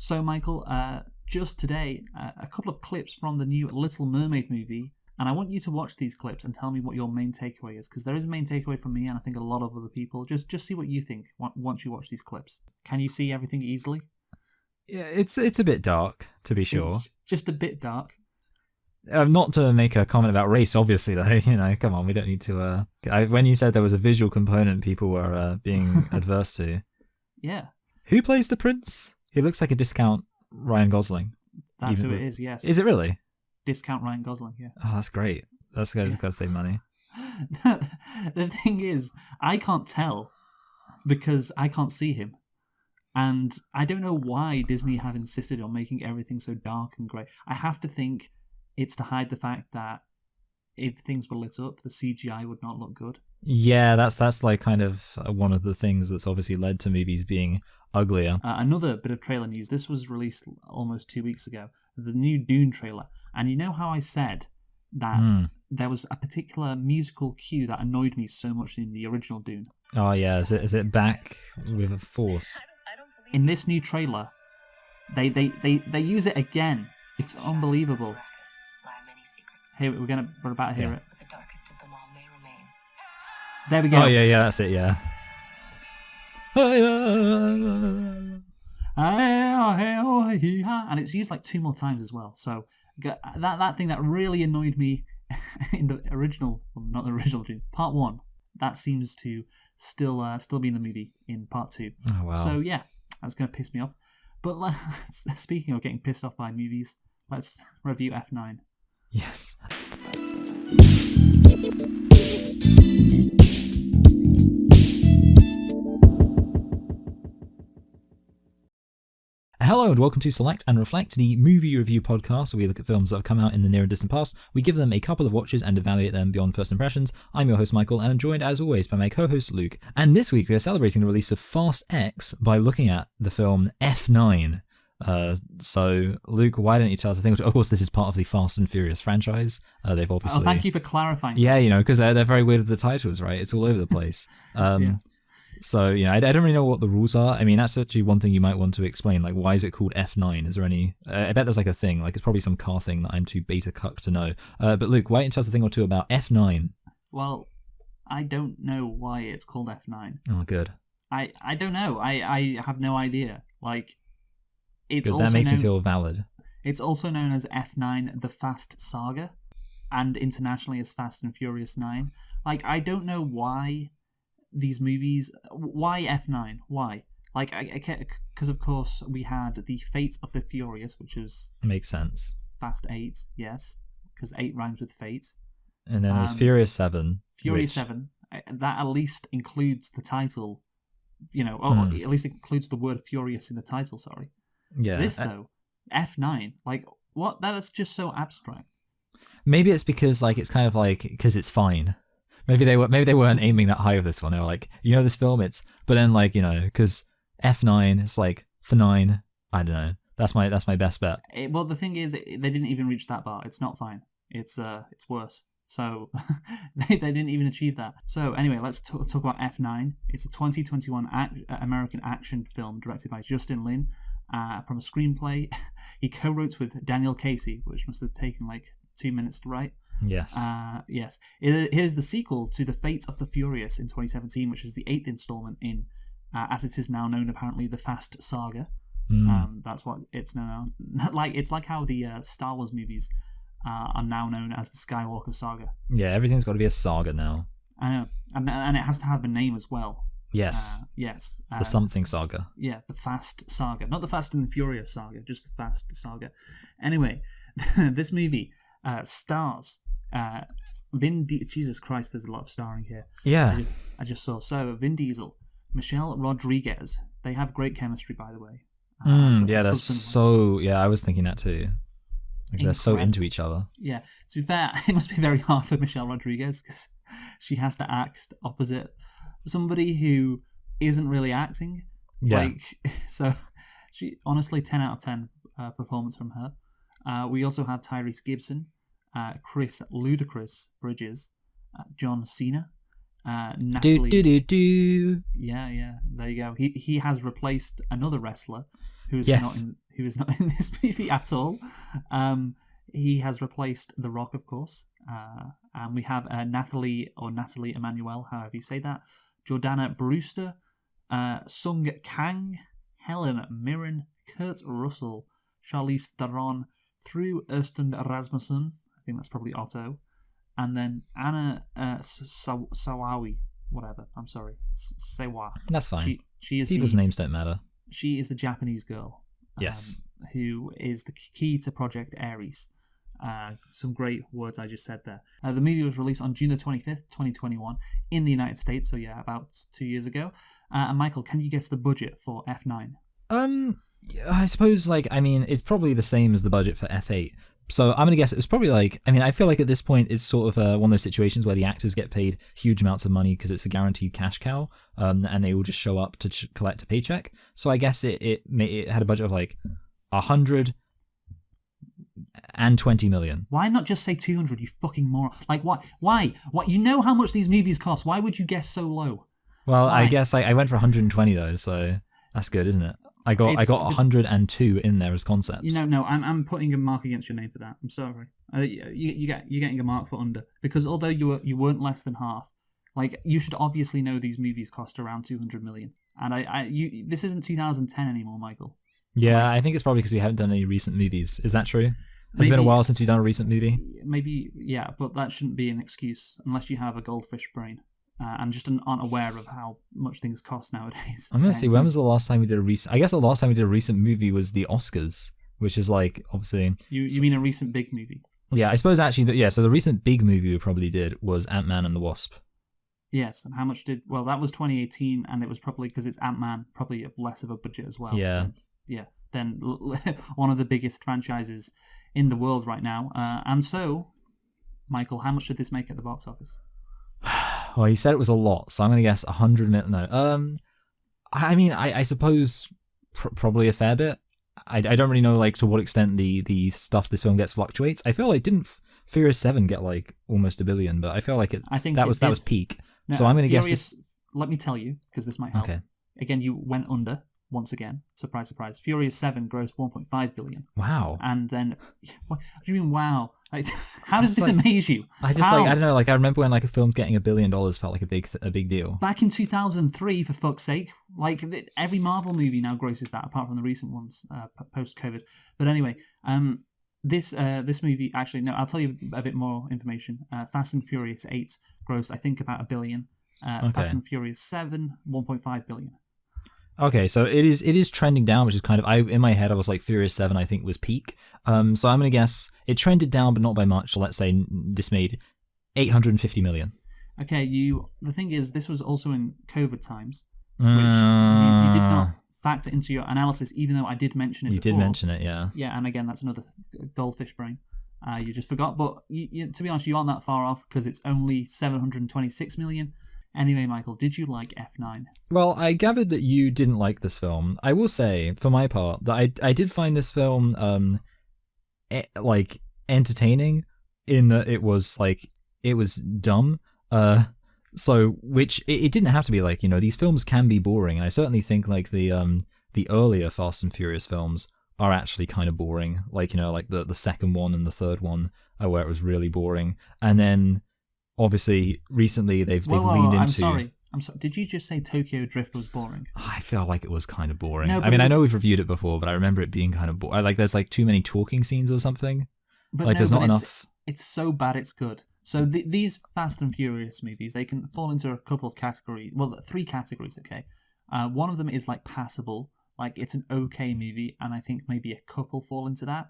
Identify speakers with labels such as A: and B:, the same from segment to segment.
A: So, Michael, just today, a couple of clips from the new Little Mermaid movie, and I want you to watch these clips and tell me what your main takeaway is, because there is a main takeaway from me, and I think a lot of other people. Just see what you think once you watch these clips. Can you see everything easily?
B: Yeah, it's a bit dark, to be sure.
A: It's just a bit dark.
B: Not to make a comment about race, obviously, though. Come on, we don't need to... when you said there was a visual component people were being adverse to...
A: Yeah.
B: Who plays the prince? He looks like a discount Ryan Gosling.
A: That's who it is, yes.
B: Is it really?
A: Discount Ryan Gosling, yeah.
B: Oh, that's great. That's got to save money.
A: The thing is, I can't tell because I can't see him. And I don't know why Disney have insisted on making everything so dark and grey. I have to think it's to hide the fact that if things were lit up, the CGI would not look good.
B: Yeah, that's like kind of one of the things that's obviously led to movies being uglier.
A: Another bit of trailer news. This was released almost 2 weeks ago. The new Dune trailer. And you know how I said that there was a particular musical cue that annoyed me so much in the original Dune?
B: Oh yeah, is it back with a force?
A: In this new trailer, they use it again. It's unbelievable. Here we're about to hear it. There we go.
B: Oh yeah, that's it. Yeah.
A: And it's used like 2 more times as well. So that thing that really annoyed me in the original, well, not the original Dune, part 1, that seems to still be in the movie in part 2.
B: Oh wow.
A: So yeah, that's going to piss me off. But speaking of getting pissed off by movies, let's review F9.
B: Yes. Hello and welcome to Select and Reflect, the movie review podcast where we look at films that have come out in the near and distant past. We give them a couple of watches and evaluate them beyond first impressions. I'm your host Michael, and I'm joined as always by my co-host Luke. And this week we are celebrating the release of Fast X by looking at the film F9. So Luke, why don't you tell us? I think, of course, this is part of the Fast and Furious franchise. They've obviously...
A: Oh, thank you for clarifying.
B: Yeah, because they're very weird with the titles, right? It's all over the place.
A: Yes.
B: So, I don't really know what the rules are. I mean, that's actually one thing you might want to explain. Like, why is it called F9? Is there any... I bet there's like a thing. Like, it's probably some car thing that I'm too beta cuck to know. But Luke, why don't you tell us a thing or two about F9?
A: Well, I don't know why it's called F9.
B: Oh, good.
A: I don't know. I have no idea. Like, it's
B: good.
A: also
B: That makes me feel valid.
A: It's also known as F9, the Fast Saga, and internationally as Fast and Furious 9. Like, I don't know why... these movies, why F9? Why? Like, because of course we had the Fate of the Furious, which was
B: makes sense.
A: Fast 8, yes, because 8 rhymes with fate.
B: And then there's Furious 7.
A: Furious 7, that at least includes the title, at least includes the word Furious in the title. Sorry.
B: Yeah.
A: This though, F9, like what? That's just so abstract.
B: Maybe it's because it's kind of because it's fine. Maybe they weren't aiming that high with this one. They were like, this film, but then because F9, it's like for 9. I don't know. That's my best bet.
A: Well, the thing is, they didn't even reach that bar. It's not fine. It's worse. So they didn't even achieve that. So anyway, let's talk about F9. It's a 2021 American action film directed by Justin Lin from a screenplay he co-wrote with Daniel Casey, which must have taken 2 minutes to write.
B: Yes.
A: Yes. It is the sequel to The Fate of the Furious in 2017, which is the 8th installment in, as it is now known, apparently, the Fast Saga. That's what it's known as. It's like how the Star Wars movies are now known as the Skywalker Saga.
B: Yeah, everything's got to be a saga now.
A: I know. And it has to have a name as well.
B: Yes.
A: Yes.
B: The something saga.
A: Yeah, the Fast Saga. Not the Fast and Furious Saga, just the Fast Saga. Anyway, this movie stars... Jesus Christ, there's a lot of starring here.
B: Yeah.
A: I just saw. So, Vin Diesel, Michelle Rodriguez. They have great chemistry, by the way.
B: I was thinking that too. They're so into each other. Yeah.
A: To be fair, it must be very hard for Michelle Rodriguez because she has to act opposite somebody who isn't really acting.
B: Yeah.
A: So, she honestly 10 out of 10 performance from her. We also have Tyrese Gibson. Chris Ludacris Bridges, John Cena, Natalie. Yeah, there you go. He has replaced another wrestler who's who is not in this movie at all. He has replaced The Rock, of course. And we have Natalie Emmanuel, however you say that, Jordana Brewster, Sung Kang, Helen Mirren, Kurt Russell, Charlize Theron, Thru Ørsted Rasmussen, I think that's probably Otto, and then Anna Sawawi, whatever, I'm sorry, Sewa.
B: That's fine.
A: She is
B: People's names don't matter.
A: She is the Japanese girl.
B: Yes.
A: Who is the key to Project Ares. Some great words I just said there. The movie was released on June the 25th, 2021 in the United States, so yeah, about 2 years ago. And Michael, can you guess the budget for F9?
B: I suppose, it's probably the same as the budget for F8. So I'm going to guess it was probably I feel like at this point it's sort of one of those situations where the actors get paid huge amounts of money because it's a guaranteed cash cow, and they all just show up to collect a paycheck. So I guess it had a budget of 120 million.
A: Why not just say 200, you fucking moron? Why? You know how much these movies cost. Why would you guess so low?
B: Well,
A: Why?
B: I guess I went for 120 though, so that's good, isn't it? I got 102 in there as concepts.
A: No, I'm putting a mark against your name for that. I'm sorry. You're getting a mark for under, because although you weren't less than half, you should obviously know these movies cost around 200 million. And this isn't 2010 anymore, Michael.
B: Yeah, I think it's probably because we haven't done any recent movies. Is that true? Has it been a while since we've done a recent movie?
A: Maybe, yeah, but that shouldn't be an excuse unless you have a goldfish brain. And just aren't aware of how much things cost nowadays.
B: I'm going to see, when was the last time we did a recent... I guess the last time we did a recent movie was the Oscars, which is obviously...
A: You mean a recent big movie?
B: Yeah, I suppose actually, so the recent big movie we probably did was Ant-Man and the Wasp.
A: Yes, and how much did... Well, that was 2018, and it was probably, because it's Ant-Man, probably less of a budget as well.
B: Yeah.
A: Then one of the biggest franchises in the world right now. And so, Michael, how much did this make at the box office?
B: Well, he said it was a lot, so I'm going to guess 100 million. No. I suppose probably a fair bit. I don't really know to what extent the stuff this film gets fluctuates. I feel didn't Furious 7 get almost $1 billion, but I feel like that was peak.
A: No,
B: so I'm going to guess
A: Furious,
B: this.
A: Let me tell you, because this might help. Okay. Again, you went under once again. Surprise, surprise. Furious 7 grossed $1.5 billion.
B: Wow.
A: And then, what do you mean? Wow. How does this amaze you?
B: I just I don't know. I remember when a film's getting $1 billion felt like a big deal.
A: Back in 2003, for fuck's sake, every Marvel movie now grosses that, apart from the recent ones post COVID. But anyway, this movie actually no. I'll tell you a bit more information. Fast and Furious 8 grossed, I think, about $1 billion. Fast and Furious 7, $1.5 billion.
B: Okay, so it is trending down, which is kind of, in my head I was Furious 7 I think was peak. So I'm going to guess it trended down but not by much. So let's say this made 850 million.
A: Okay, the thing is, this was also in COVID times, which you did not factor into your analysis, even though I did mention it before.
B: You did mention it, yeah.
A: Yeah, and again, that's another goldfish brain. You just forgot, but to be honest, you aren't that far off, because it's only 726 million. Anyway, Michael, did you like F9?
B: Well, I gathered that you didn't like this film. I will say, for my part, that I did find this film entertaining, in that it was dumb. So which it didn't have to be these films can be boring, and I certainly think the earlier Fast and Furious films are actually kind of boring. The second one and the third one, where it was really boring, and then. Obviously, recently they've leaned into...
A: I'm sorry. Did you just say Tokyo Drift was boring?
B: I feel like it was kind of boring.
A: No,
B: I know we've reviewed it before, but I remember it being kind of boring. There's too many talking scenes or something.
A: But
B: there's not enough...
A: It's so bad it's good. So these Fast and Furious movies, they can fall into a couple of categories. Well, 3 categories, okay? One of them is passable. It's an okay movie, and I think maybe a couple fall into that.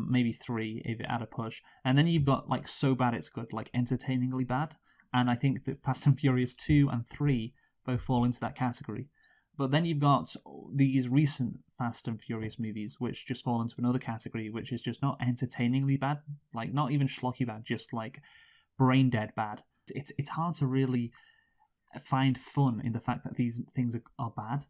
A: Maybe 3 if it had a push, and then you've got so bad it's good, entertainingly bad, and I think that Fast and Furious 2 and 3 both fall into that category. But then you've got these recent Fast and Furious movies which just fall into another category, which is just not entertainingly bad, not even schlocky bad, just brain dead bad. It's hard to really find fun in the fact that these things are bad.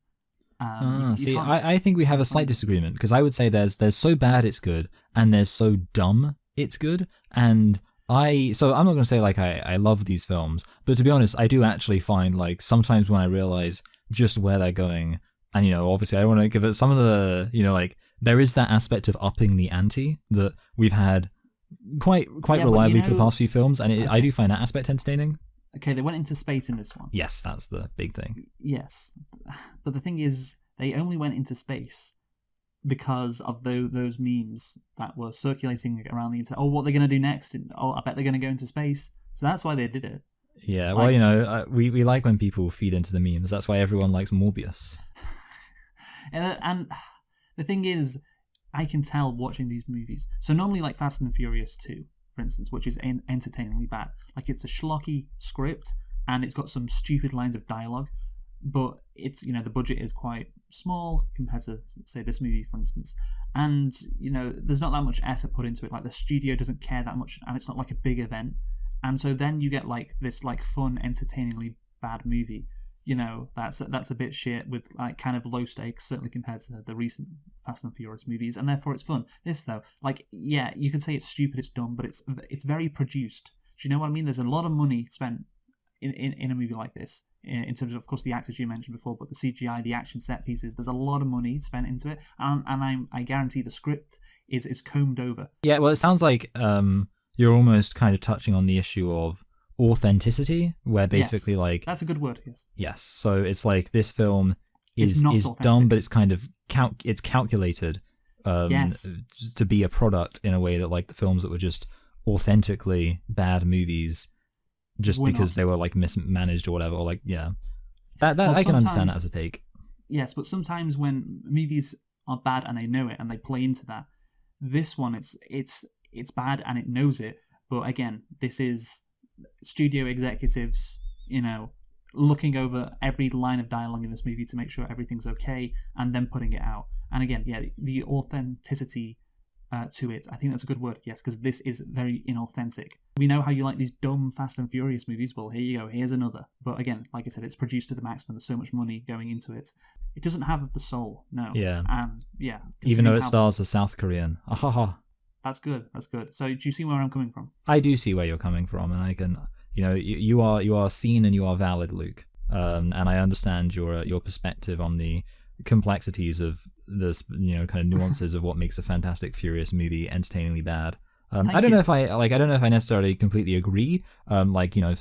B: I think we have a slight disagreement, because I would say there's so bad it's good, and there's so dumb it's good, and so I'm not going to say I love these films, but to be honest, I do actually find sometimes when I realize just where they're going, and obviously I don't want to give it some of the there is that aspect of upping the ante that we've had quite
A: Yeah,
B: reliably
A: but
B: for the past few films, and I
A: Okay.
B: do find that aspect entertaining.
A: Okay, they went into space in this one.
B: Yes, that's the big thing.
A: Yes, but the thing is, they only went into space because of those memes that were circulating around the internet. Oh, what are they going to do next? Oh, I bet they're going to go into space. So that's why they did it.
B: Yeah, well,
A: Like-
B: we like when people feed into the memes. That's why everyone likes Morbius.
A: And the thing is, I can tell watching these movies. So normally, like Fast and Furious 2, for instance, which is entertainingly bad. Like it's a schlocky script and it's got some stupid lines of dialogue, but it's the budget is quite small compared to say this movie, for instance. And there's not that much effort put into it. Like the studio doesn't care that much, and it's not like a big event. And so then you get like this like fun, entertainingly bad movie. That's a bit shit with like kind of low stakes, certainly compared to the recent Fast and Furious movies, and therefore it's fun. This though, like yeah, you could say it's stupid, it's dumb, but it's very produced. Do you know what I mean? There's a lot of money spent in a movie like this, in terms of course the actors you mentioned before, but the CGI, the action set pieces. There's a lot of money spent into it, and I guarantee the script is combed over.
B: Yeah, well, it sounds like you're almost kind of touching on the issue of authenticity, where basically
A: Yes, that's a good word.
B: yes, so it's like this film is
A: not
B: dumb,
A: authentic.
B: but it's kind of it's calculated
A: Yes.
B: to be a product in a way that like the films that were just authentically bad movies just
A: Were
B: because
A: not.
B: they were like mismanaged or whatever, or like that
A: Well,
B: I can understand that
A: sometimes-
B: as a take.
A: Yes, but sometimes when movies are bad and they know it and they play into that, this one it's bad and it knows it. But again, this is studio executives, looking over every line of dialogue in this movie to make sure everything's okay, and then putting it out. And again, yeah, the authenticity to it, I think that's a good word, yes, because this is very inauthentic. We know how you like these dumb Fast and Furious movies. Well, here you go, here's another. But again, like I said, it's produced to the maximum. There's so much money going into it. It doesn't have the soul, no.
B: Yeah.
A: And yeah,
B: Even though
A: considering
B: it stars a South Korean. Ahaha.
A: That's good. So do you see where I'm coming from?
B: I do see where you're coming from, and I can, you are seen and you are valid, Luke. And I understand your perspective on the complexities of this, kind of nuances of what makes a Fantastic Furious movie entertainingly bad. I don't know if I necessarily completely agree. For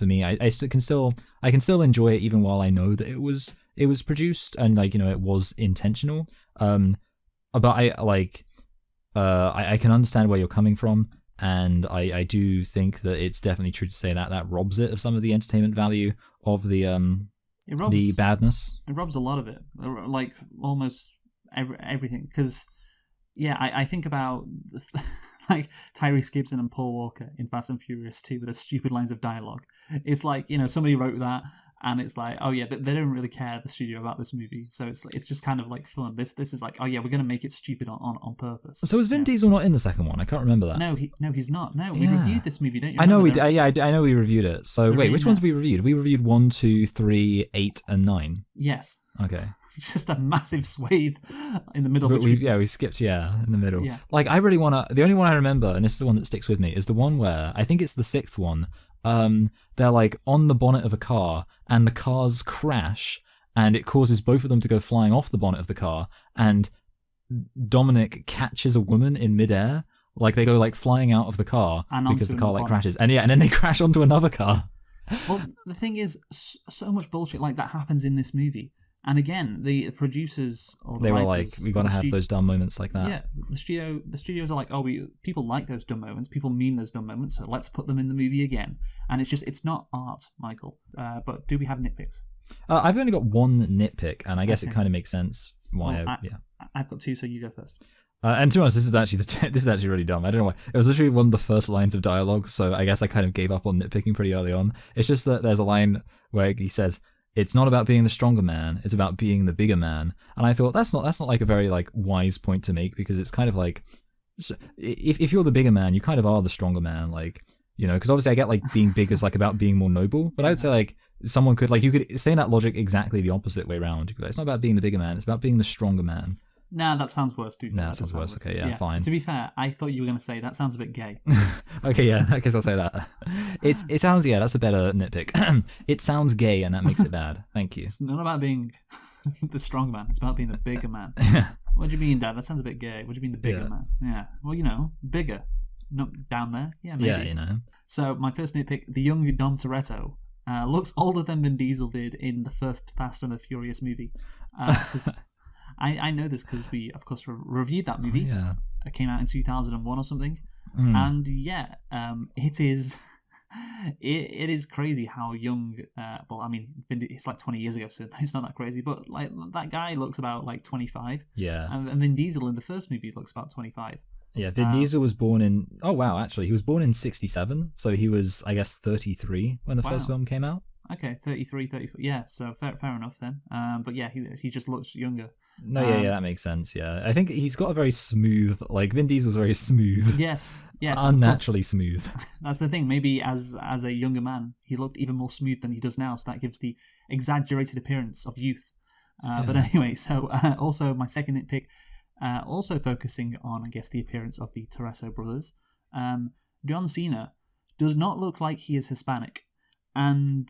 B: me, I can still enjoy it even while I know that it was produced and it was intentional. But I can understand where you're coming from, and I do think that it's definitely true to say that robs it of some of the entertainment value of the badness.
A: It robs a lot of it, like almost everything. Because yeah, I think about like Tyrese Gibson and Paul Walker in Fast and Furious 2 with the stupid lines of dialogue. It's like somebody wrote that, and it's like, oh yeah, they don't really care, the studio, about this movie, so it's just kind of like fun. This is like, oh yeah, we're gonna make it stupid on purpose.
B: So is Vin Diesel not in the second one? I can't remember that.
A: No, he's not. No, we
B: Yeah.
A: reviewed this movie, don't you?
B: I know we
A: remember?
B: did. I know we reviewed it. So wait, which
A: reviewing
B: ones
A: that.
B: we reviewed? We reviewed 1, 2, 3, 8, and 9.
A: Yes,
B: Okay.
A: just a massive swathe in the middle.
B: But
A: Which
B: we skipped in the middle.
A: Yeah.
B: Like I really wanna. The only one I remember, and this is the one that sticks with me, is the one where I think it's the 6th one. They're like on the bonnet of a car, and the cars crash, and it causes both of them to go flying off the bonnet of the car, and Dominic catches a woman in midair. Like they go like flying out of the car
A: And
B: because the
A: onto
B: car
A: another
B: like
A: bonnet.
B: crashes, and then they crash onto another car.
A: Well, the thing is, so much bullshit like that happens in this movie. And again, the producers or the
B: They were like,
A: writers,
B: we got to
A: the
B: have those dumb moments like that.
A: Yeah, the studios are like, oh, people like those dumb moments. People mean those dumb moments, so let's put them in the movie again. And it's not art, Michael. But do we have nitpicks?
B: I've only got one nitpick, and I guess it
A: Okay.
B: kind of makes sense why.
A: Well, I've got two, so you go first.
B: And to be honest, this is actually really dumb. I don't know why. It was literally one of the first lines of dialogue, so I guess I kind of gave up on nitpicking pretty early on. It's just that there's a line where he says, "It's not about being the stronger man; it's about being the bigger man." And I thought that's not like a very like wise point to make, because it's kind of like, if you're the bigger man, you kind of are the stronger man, like. Because obviously I get like being big is like about being more noble, but I would say like someone could like, you could say that logic exactly the opposite way around. You could be like, it's not about being the bigger man; it's about being the stronger man.
A: Nah, that sounds worse, dude.
B: Nah, that sounds worse. Okay, yeah, fine.
A: To be fair, I thought you were going to say that sounds a bit gay.
B: Okay, yeah, I guess I'll say that. It sounds, yeah, that's a better nitpick. It sounds gay, and that makes it bad. Thank you.
A: It's not about being the strong man. It's about being the bigger man. What do you mean, Dad? That sounds a bit gay. What do you mean the bigger
B: Yeah.
A: man? Yeah. Well, bigger. Not down there. Yeah, maybe.
B: Yeah.
A: So my first nitpick, the young Dom Toretto looks older than Vin Diesel did in the first Fast and the Furious movie. Because I know this because we, of course, reviewed that movie.
B: Yeah.
A: It came out in 2001 or something.
B: Mm.
A: And yeah, it is... It is crazy how young. Well, I mean, it's like 20 years ago, so it's not that crazy. But like that guy looks about like 25,
B: Yeah.
A: and Vin Diesel in the first movie looks about 25.
B: Yeah, Vin Diesel was born in... Oh, wow, actually. He was born in 67, so he was, I guess, 33 when the first film came out.
A: Okay, 33, 34. Yeah, so fair enough then. But yeah, he just looks younger.
B: No, yeah, that makes sense, yeah. I think he's got a very smooth... Like, Vin Diesel's very smooth.
A: Yes.
B: Unnaturally smooth.
A: That's the thing. Maybe as a younger man, he looked even more smooth than he does now, so that gives the exaggerated appearance of youth. But anyway, so also my second nitpick, also focusing on, I guess, the appearance of the Toretto brothers. John Cena does not look like he is Hispanic. And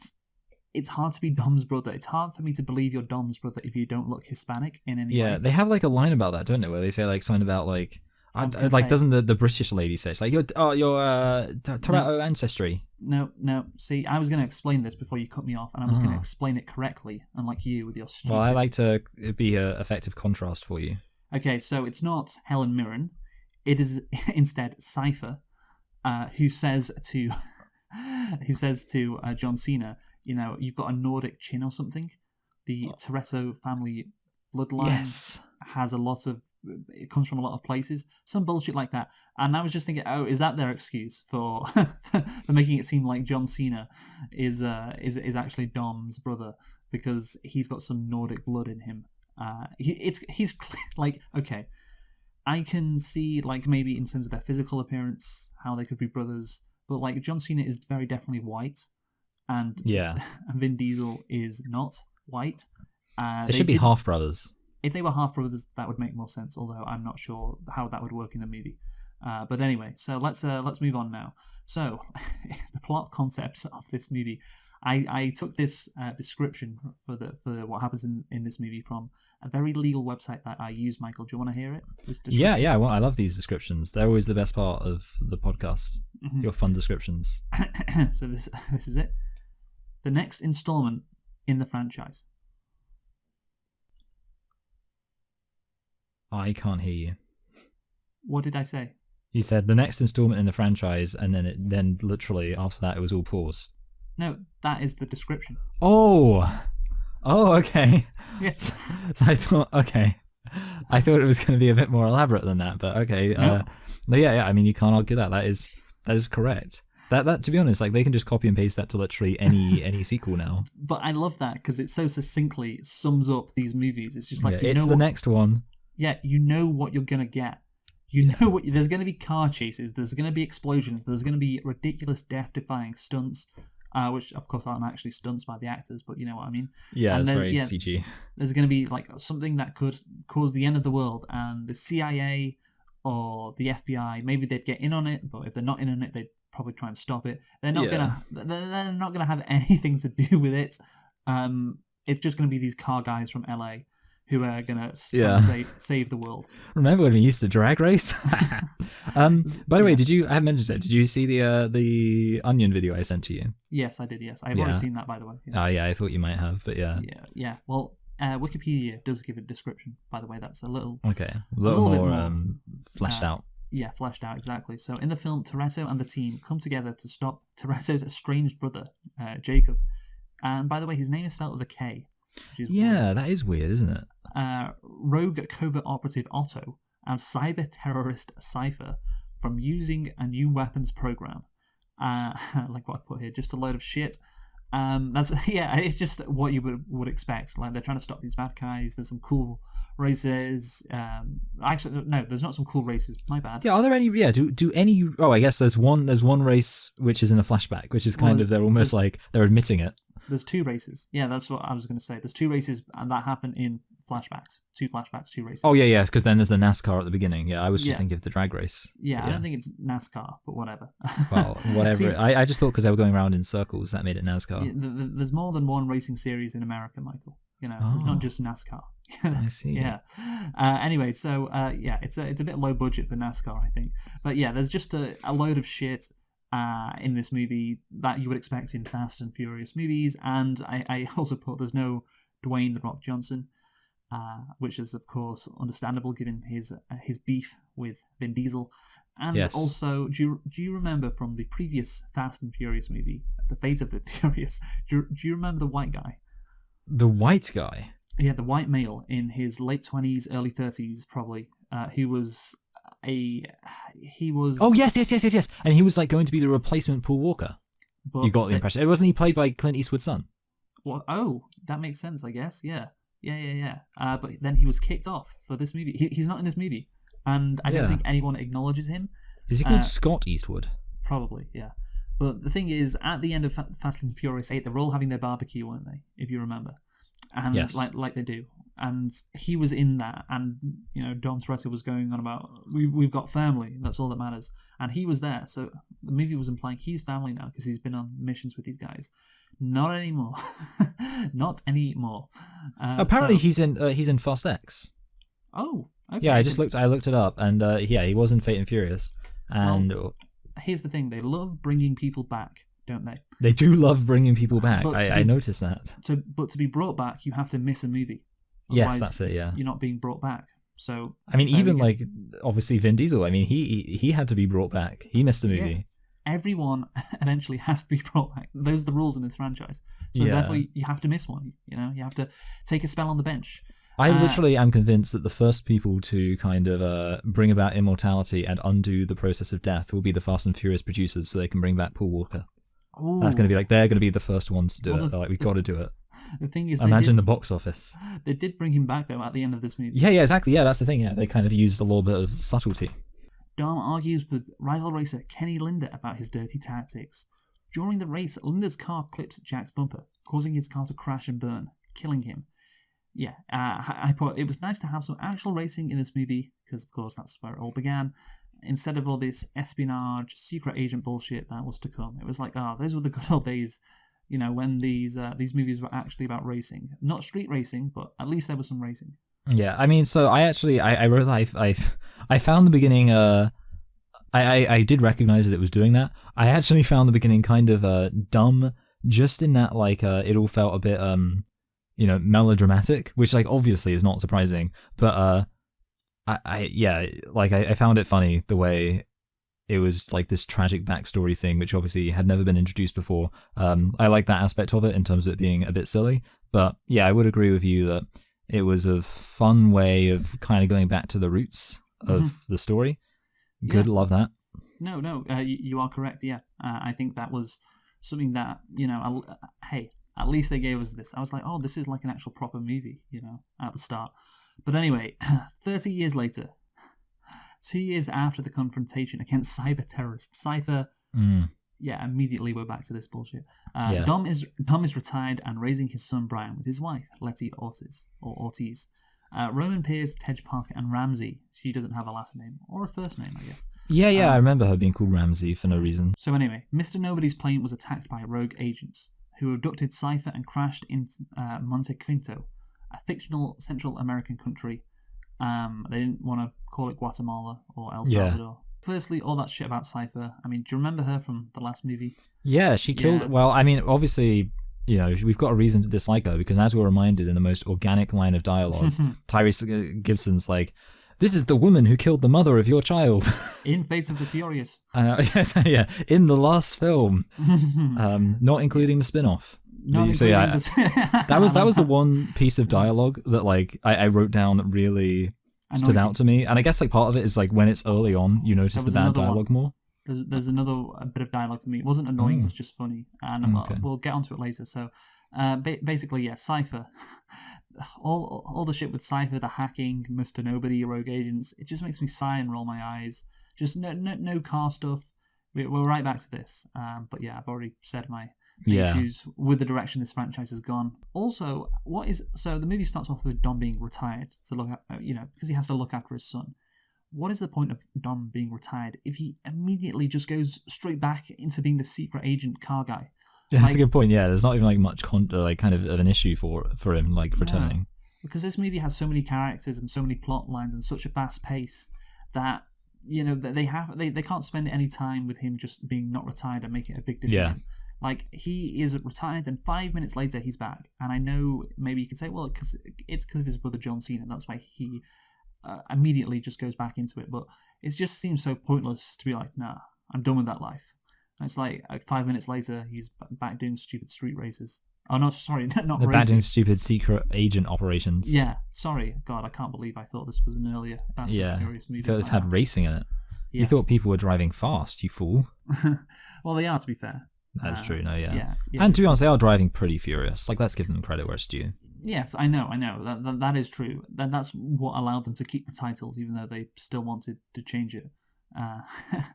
A: it's hard to be Dom's brother. It's hard for me to believe you're Dom's brother if you don't look Hispanic in any way.
B: Yeah, they have like a line about that, don't they? Where they say like something about like... doesn't the British lady say, it's like, your Toretto ancestry?
A: No. See, I was going to explain this before you cut me off, and I was going to explain it correctly, unlike you with your stupid...
B: Well, I like to be an effective contrast for you.
A: Okay, so it's not Helen Mirren. It is instead Cypher, who says to John Cena, you've got a Nordic chin or something. The Toretto family bloodline has a lot of... It comes from a lot of places. Some bullshit like that. And I was just thinking, oh, is that their excuse for for making it seem like John Cena is actually Dom's brother because he's got some Nordic blood in him? He's like, okay, I can see like maybe in terms of their physical appearance how they could be brothers, but like John Cena is very definitely white, and Vin Diesel is not white.
B: They should be half brothers.
A: If they were half brothers, that would make more sense. Although I'm not sure how that would work in the movie. But anyway, so let's move on now. So the plot concepts of this movie. I took this description for what happens in this movie from a very legal website that I use. Michael, do you want to hear it?
B: Yeah. Well, I love these descriptions. They're always the best part of the podcast. Mm-hmm. Your fun descriptions.
A: So this is it. The next installment in the franchise.
B: I can't hear you.
A: What did I say?
B: You said the next installment in the franchise, and then literally after that it was all paused.
A: No, that is the description.
B: Oh, okay.
A: Yes.
B: So I thought it was going to be a bit more elaborate than that, but okay. No, yeah. I mean, you can't argue that. That is correct. That to be honest, like they can just copy and paste that to literally any sequel now.
A: But I love that because it so succinctly sums up these movies. It's just like
B: it's the next one.
A: Yeah, you know what you're gonna get. You know what there's gonna be car chases. There's gonna be explosions. There's gonna be ridiculous, death-defying stunts. Which of course aren't actually stunts by the actors, but you know what I mean.
B: Yeah, and it's very CG.
A: There's going to be like something that could cause the end of the world, and the CIA or the FBI maybe they'd get in on it, but if they're not in on it, they'd probably try and stop it. They're not gonna have anything to do with it. It's just going to be these car guys from LA who are going to save the world.
B: Remember when we used to drag race? By the way, I haven't mentioned it. Did you see the Onion video I sent to you?
A: Yes, I did. Yes, I've already seen that, by the way.
B: Yeah. Oh yeah, I thought you might have, but yeah.
A: Yeah. Well, Wikipedia does give a description. By the way, that's a little
B: more fleshed out.
A: Yeah, fleshed out exactly. So in the film, Toretto and the team come together to stop Toretto's estranged brother, Jacob. And by the way, his name is spelled with a K.
B: Weird. That is weird, isn't it?
A: Rogue covert operative Otto and cyber terrorist Cypher from using a new weapons program. Like what I put here, just a load of shit. It's just what you would expect. Like they're trying to stop these bad guys. There's some cool races. Actually, no, there's not some cool races. My bad.
B: Yeah, are there any? Yeah, do any? Oh, I guess there's one race which is in a flashback, which is they're almost like they're admitting it.
A: There's two races. Yeah, that's what I was going to say. There's two races, and that happen in flashbacks. Two races.
B: Oh, yeah, because then there's the NASCAR at the the beginning. Yeah, I was just thinking of the drag race.
A: Yeah, I don't think it's NASCAR, but whatever.
B: Well, whatever. See, I just thought because they were going around in circles, that made it NASCAR.
A: There's more than one racing series in America, Michael. It's not
B: Oh.
A: just NASCAR.
B: I see.
A: Yeah. Anyway, so it's a bit low budget for NASCAR, I think. But yeah, there's just a load of shit in this movie that you would expect in Fast and Furious movies, and I also put there's no Dwayne the Rock Johnson, which is of course understandable given his beef with Vin Diesel. And
B: Yes.
A: also, do you remember from the previous Fast and Furious movie, The Fate of the Furious? Do you remember the white guy?
B: The white guy.
A: Yeah, the white male in his late 20s, early 30s, probably. He was.
B: Oh yes. And he was like going to be the replacement Paul Walker.
A: But
B: You got the impression. Wasn't he played by Clint Eastwood's son?
A: Well, oh, that makes sense, I guess. Yeah. But then he was kicked off for this movie. He's not in this movie, and I don't think anyone acknowledges him.
B: Is he called Scott Eastwood?
A: Probably, yeah. But the thing is, at the end of Fast and Furious 8, they were all having their barbecue, weren't they? If you remember. And
B: Yes.
A: like they do. And he was in that, and Dom Toretto was going on about we've got family, that's all that matters. And he was there, so the movie was implying he's family now because he's been on missions with these guys. Not anymore. Not anymore.
B: Apparently, he's in Fast X.
A: Oh, okay.
B: Yeah, I looked it up, and he was in Fate and Furious, and
A: here's the thing: they love bringing people back, don't they?
B: they do love bringing people back.
A: But
B: I noticed that.
A: But to be brought back, you have to miss a movie.
B: Yes,
A: Otherwise,
B: that's it. Yeah.
A: you're not being brought back. So
B: I mean,
A: there
B: even
A: we go.
B: like obviously Vin Diesel. I mean, he had to be brought back. He missed a movie.
A: Everyone eventually has to be brought back. Those are the rules in this franchise. So therefore, you have to miss one. You have to take a spell on the bench.
B: I literally am convinced that the first people to kind of bring about immortality and undo the process of death will be the Fast and Furious producers, so they can bring back Paul Walker.
A: Ooh.
B: That's going to be they're going to be the first ones to do it. They're like, we've got to do it.
A: The thing is,
B: Imagine the box office.
A: they did bring him back though at the end of this movie.
B: Yeah, exactly. Yeah, that's the thing. Yeah, they kind of used a little bit of subtlety.
A: Dom argues with rival racer Kenny Linder about his dirty tactics. During the race, Linder's car clips Jack's bumper, causing his car to crash and burn, killing him. Yeah, I thought it was nice to have some actual racing in this movie, because of course that's where it all began, instead of all this espionage, secret agent bullshit that was to come. It was like, those were the good old days, when these movies were actually about racing. Not street racing, but at least there was some racing.
B: Yeah, I mean, so I actually I wrote that I found the beginning. I did recognize that it was doing that. I actually found the beginning kind of dumb, just in that it all felt a bit melodramatic, which obviously is not surprising. But I found it funny the way it was this tragic backstory thing, which obviously had never been introduced before. I like that aspect of it in terms of it being a bit silly. But yeah, I would agree with you that it was a fun way of kind of going back to the roots of the story. Good,
A: Yeah.
B: love that.
A: No, you are correct, yeah. I think that was something that, hey, at least they gave us this. I was like, oh, this is like an actual proper movie, at the start. But anyway, 30 years later, 2 years after the confrontation against cyber terrorists, Cypher, immediately we're back to this bullshit. Dom is retired and raising his son Brian with his wife, Letty Ortiz. Roman Pierce, Tej Parker, and Ramsey. She doesn't have a last name, or a first name, I guess.
B: Yeah, I remember her being called Ramsey for no reason.
A: So anyway, Mr. Nobody's plane was attacked by rogue agents, who abducted Cypher and crashed into Monte Quinto, a fictional Central American country. They didn't want to call it Guatemala or El Salvador. Firstly, all that shit about Cypher. I mean, do you remember her from the last movie? Yeah.
B: She killed... Well, I mean, obviously... we've got a reason to dislike her because, as we're reminded in the most organic line of dialogue, Tyrese Gibson's like, "This is the woman who killed the mother of your child."
A: In Fates of the Furious.
B: Yes, yeah, in the last film, not including the spin-off. That was the one piece of dialogue that I wrote down that really stood out to me, and I guess part of it is when it's early on, you notice the bad dialogue more.
A: There's another bit of dialogue for me. It wasn't annoying, it was just funny. And we'll get onto it later. So basically, yeah, Cypher. all the shit with Cypher, the hacking, Mr. Nobody, rogue agents, it just makes me sigh and roll my eyes. Just no car stuff. We're right back to this. But yeah, I've already said my issues with the direction this franchise has gone. Also, so the movie starts off with Dom being retired to look at, because he has to look after his son. What is the point of Dom being retired if he immediately just goes straight back into being the secret agent car guy?
B: Yeah, that's a good point. Yeah, there's not even like much kind of an issue for him like returning.
A: Because this movie has so many characters and so many plot lines and such a fast pace that they can't spend any time with him just being not retired and making a big decision.
B: Yeah.
A: Like, he is retired, and 5 minutes later he's back. And I know maybe you could say, well, it's because of his brother John Cena, and that's why he immediately just goes back into it. But it just seems so pointless to be like, nah, I'm done with that life. And it's like 5 minutes later he's back doing stupid street races. Oh, no, sorry, not
B: They're
A: racing.
B: back doing stupid secret agent operations.
A: Yeah, sorry. God, I can't believe I thought this was an earlier Fast and Furious movie.
B: I thought this had racing in it.
A: Yes.
B: You thought people were driving fast, you fool.
A: Well, they are, to be fair.
B: That's true, no, yeah.
A: Yeah,
B: And to be honest, they are driving pretty furious. Like, let's give them credit where it's due.
A: Yes, I know. That is true. That's what allowed them to keep the titles, even though they still wanted to change it.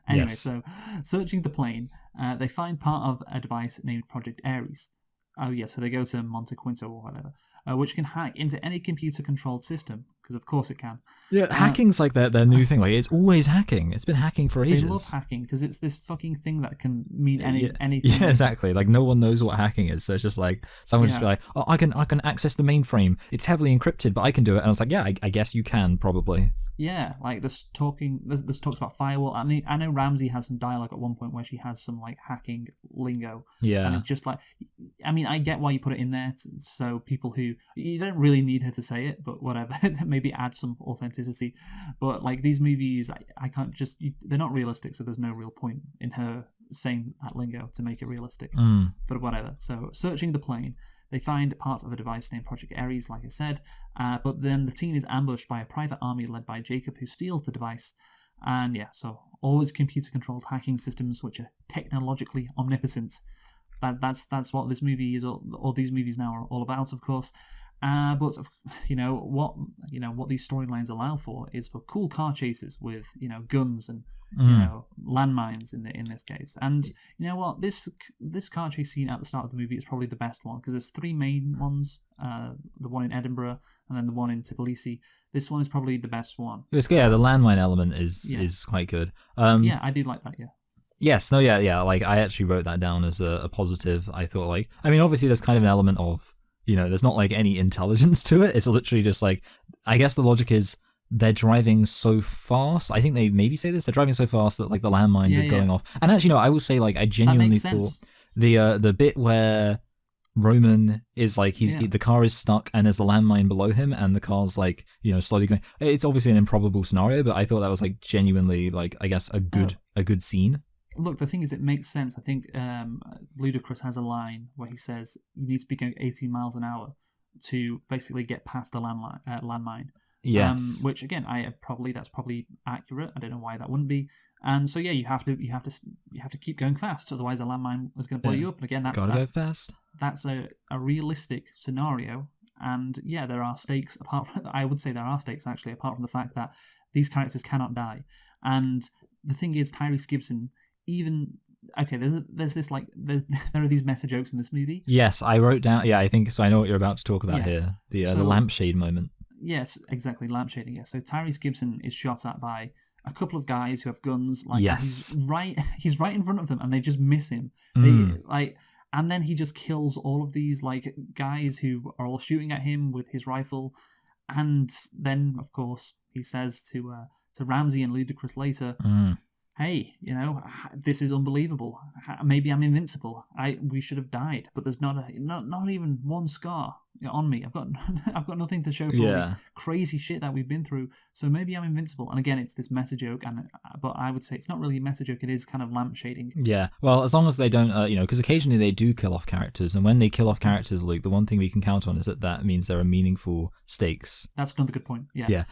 A: Anyway,
B: Yes.
A: So searching the plane, they find part of a device named Project Ares. Oh yeah, so they go to Monte Quinto or whatever, which can hack into any computer-controlled system, because of course it can.
B: Yeah, hacking's like their new thing. Like, it's always hacking. It's been hacking for ages.
A: They love hacking because it's this fucking thing that can mean anything.
B: Yeah, exactly. Like, no one knows what hacking is, so it's just like someone just be like, "Oh, I can access the mainframe. It's heavily encrypted, but I can do it." And I was like, "Yeah, I guess you can probably."
A: Yeah, like this talks about firewall. I know Ramsey has some dialogue at one point where she has some like hacking lingo.
B: Yeah,
A: and it's just like, I mean, I get why you put it in there, so people who you don't really need her to say it, but whatever, maybe add some authenticity. But like these movies, I can't just they're not realistic, so there's no real point in her saying that lingo to make it realistic. But whatever. So searching the plane, they find parts of a device named Project Ares, like I said, but then the team is ambushed by a private army led by Jacob, who steals the device. And yeah, so always computer-controlled hacking systems which are technologically omnipotent. That's what this movie is, or these movies now are all about, of course. But what these storylines allow for is for cool car chases with guns and landmines in this case. And you know what, this car chase scene at the start of the movie is probably the best one because there's three main ones: the one in Edinburgh and then the one in Tbilisi. This one is probably the best one.
B: the landmine element is quite good.
A: Yeah, I do like that. Yeah.
B: Yes, no, yeah. Like, I actually wrote that down as a positive. I thought, like, I mean, obviously there's kind of an element of, there's not like any intelligence to it. It's literally just like, I guess the logic is they're driving so fast. I think they maybe say this. They're driving so fast that like the landmines are going off. And actually, no, I will say, like, I genuinely thought the bit where Roman is like the car is stuck and there's a landmine below him and the car's like slowly going. It's obviously an improbable scenario, but I thought that was like genuinely like, I guess, a good scene.
A: Look, the thing is, it makes sense. I think Ludacris has a line where he says you need to be going 18 miles an hour to basically get past the landmine.
B: Yes.
A: Which again, that's probably accurate. I don't know why that wouldn't be. And so yeah, you have to keep going fast, otherwise a landmine is going to blow you up. And again,
B: gotta go fast.
A: That's a realistic scenario. And yeah, there are stakes. I would say there are stakes actually, apart from the fact that these characters cannot die. And the thing is, Tyrese Gibson. There's this like there are these meta jokes in this movie.
B: Yes, I wrote down. Yeah, I think so. I know what you're about to talk about here. The lampshade moment.
A: Yes, exactly, lampshading. Yeah. So Tyrese Gibson is shot at by a couple of guys who have guns. Like,
B: yes,
A: he's right in front of them, and they just miss him. And then he just kills all of these like guys who are all shooting at him with his rifle. And then, of course, he says to Ramsey and Ludacris later. Hey, this is unbelievable. Maybe I'm invincible. We should have died, but there's not even one scar on me. I've got nothing to show for the crazy shit that we've been through. So maybe I'm invincible. And again, it's this meta joke, but I would say it's not really a meta joke. It is kind of lampshading. Yeah.
B: Well, as long as they don't, because occasionally they do kill off characters, and when they kill off characters, Luke, the one thing we can count on is that means there are meaningful stakes.
A: That's another good point. Yeah.
B: Yeah.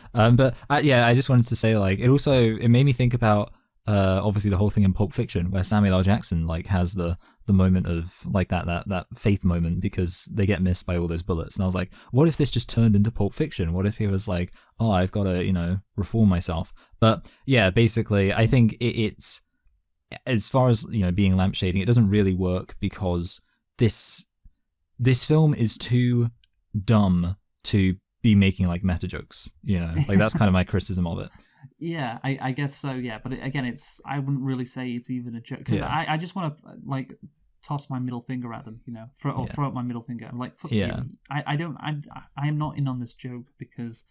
B: I just wanted to say, like, it made me think about. Obviously the whole thing in Pulp Fiction where Samuel L. Jackson like has the moment of like that faith moment because they get missed by all those bullets, and I was like, what if this just turned into Pulp Fiction? What if he was like, oh, I've got to reform myself? But yeah, basically I think it's as far as being lampshading, it doesn't really work because this film is too dumb to be making like meta jokes, like that's kind of my criticism of it.
A: Yeah, I guess so. Yeah, but again, I wouldn't really say it's even a joke because I just want to like toss my middle finger at them, throw up my middle finger. I'm like, fuck
B: Yeah.
A: you. I am not in on this joke because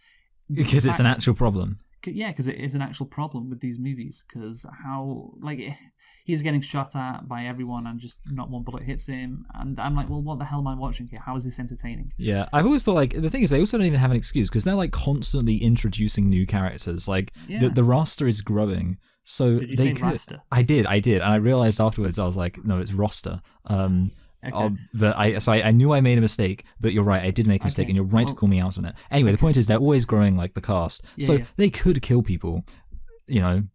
B: it's an actual problem.
A: Yeah, because it is an actual problem with these movies. Because he's getting shot at by everyone and just not one bullet hits him. And I'm like, well, what the hell am I watching here? How is this entertaining?
B: Yeah, I've always thought, like, the thing is, they also don't even have an excuse because they're, like, constantly introducing new characters. Like, the roster is growing. So
A: did you say roster?
B: I did. And I realized afterwards, I was like, no, it's roster. I knew I made a mistake, but you're right, I did make a mistake, and you're right to call me out on it. Anyway, the point is they're always growing, like, the cast, they could kill people,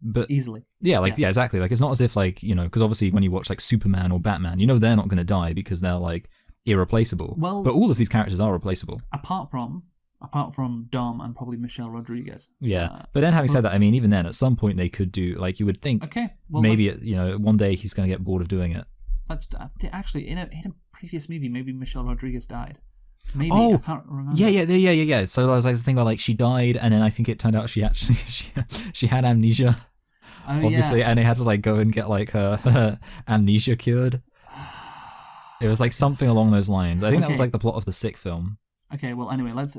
B: but
A: easily.
B: Yeah, exactly. Like, it's not as if, like, because obviously when you watch like Superman or Batman, they're not going to die because they're like irreplaceable.
A: Well,
B: but all of these characters are replaceable.
A: Apart from Dom and probably Michelle Rodriguez.
B: Yeah, but then having said that, I mean, even then, at some point they could do, like, you would think, maybe one day he's going to get bored of doing it.
A: Actually, in a previous movie, maybe Michelle Rodriguez died. Maybe, I can't remember.
B: Yeah. So I was like thinking about, like, she died, and then I think it turned out she actually she had amnesia. Obviously, and they had to, like, go and get, like, her amnesia cured. It was like something along those lines. I think that was like the plot of the Sick film.
A: Okay, well, anyway, let's,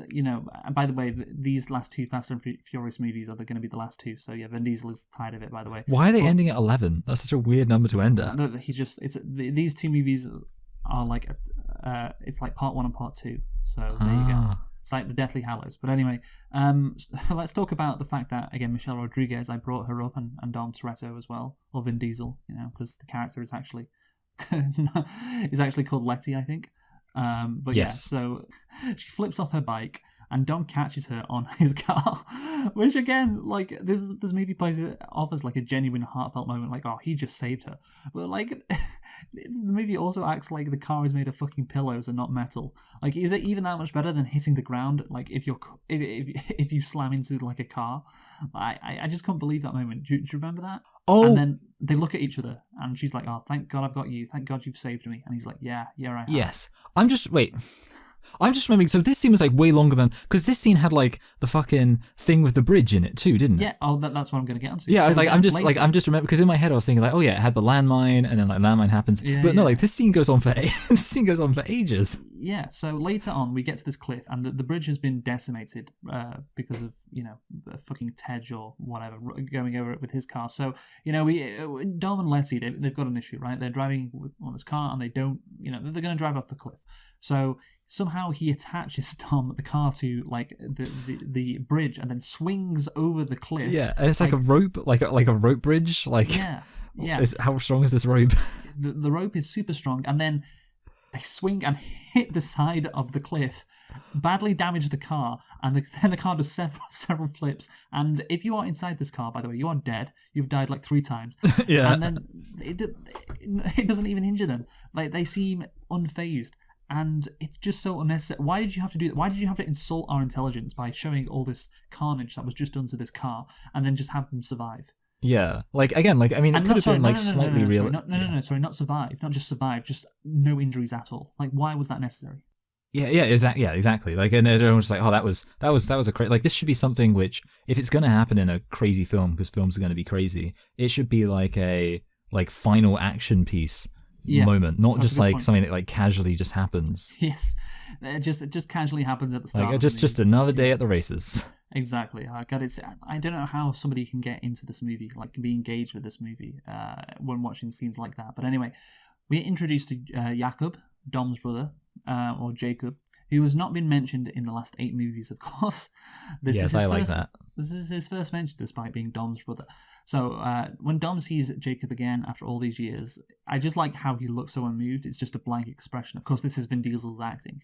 A: by the way, these last two Fast and Furious movies are going to be the last two, so yeah, Vin Diesel is tired of it, by the way.
B: Why are they ending at 11? That's such a weird number to end at.
A: No, these two movies are like, it's like part 1 and part 2, so there you go. It's like the Deathly Hallows. But anyway, let's talk about the fact that, again, Michelle Rodriguez, I brought her up, and Dom Toretto as well, or Vin Diesel, because the character is actually called Letty, I think. But yes. So she flips off her bike and Dom catches her on his car, which again, like, this movie plays it off as like a genuine heartfelt moment, like, oh, he just saved her. But like, the movie also acts like the car is made of fucking pillows and not metal. Like, is it even that much better than hitting the ground? Like, if you slam into like a car, I just can't believe that moment. Do you remember that?
B: Oh. And
A: then they look at each other, and she's like, "Oh, thank God I've got you. Thank God you've saved me." And he's like, "Yeah, I have."
B: Yes. I'm just remembering, so this scene was like way longer than, because this scene had like the fucking thing with the bridge in it too, didn't it?
A: Yeah, that's what I'm going to get onto.
B: Yeah,
A: so
B: like I'm just remembering, because in my head I was thinking like, oh yeah, it had the landmine, and then like landmine happens. Yeah, but no, like this scene goes on for ages.
A: Yeah, so later on we get to this cliff, and the bridge has been decimated because of, fucking Tej or whatever going over it with his car. So, Dom and Letty, they've got an issue, right? They're driving on this car, and they don't, they're going to drive off the cliff. So somehow he attaches the car to like the bridge, and then swings over the cliff.
B: Yeah, and it's like a rope, like a rope bridge. Like,
A: yeah.
B: How strong is this rope?
A: The rope is super strong, and then they swing and hit the side of the cliff, badly damage the car, and then the car does several flips. And if you are inside this car, by the way, you are dead. You've died like 3 times.
B: Yeah.
A: And then it doesn't even injure them. Like, they seem unfazed. And it's just so unnecessary. Why did you have to do that? Why did you have to insult our intelligence by showing all this carnage that was just done to this car, and then just have them survive?
B: Yeah, like, again, like, I mean, it could have been like slightly real.
A: Sorry, not survive, not just survive, just no injuries at all. Like, why was that necessary?
B: Yeah, exactly. Like, and everyone's just like, oh, that was a crazy. Like, this should be something which, if it's going to happen in a crazy film, because films are going to be crazy, it should be like a final action piece. Moment, not just like something that like casually just happens.
A: Yes, it just casually happens at the start.
B: Like, just another day at the races.
A: Exactly. God, I don't know how somebody can get into this movie, like be engaged with this movie when watching scenes like that. But anyway, we're introduced to Jakob, Dom's brother, or Jacob, who has not been mentioned in the last 8 movies, of course. This is his first mention, despite being Dom's brother. So when Dom sees Jacob again after all these years, I just like how he looks so unmoved. It's just a blank expression. Of course, this is Vin Diesel's acting.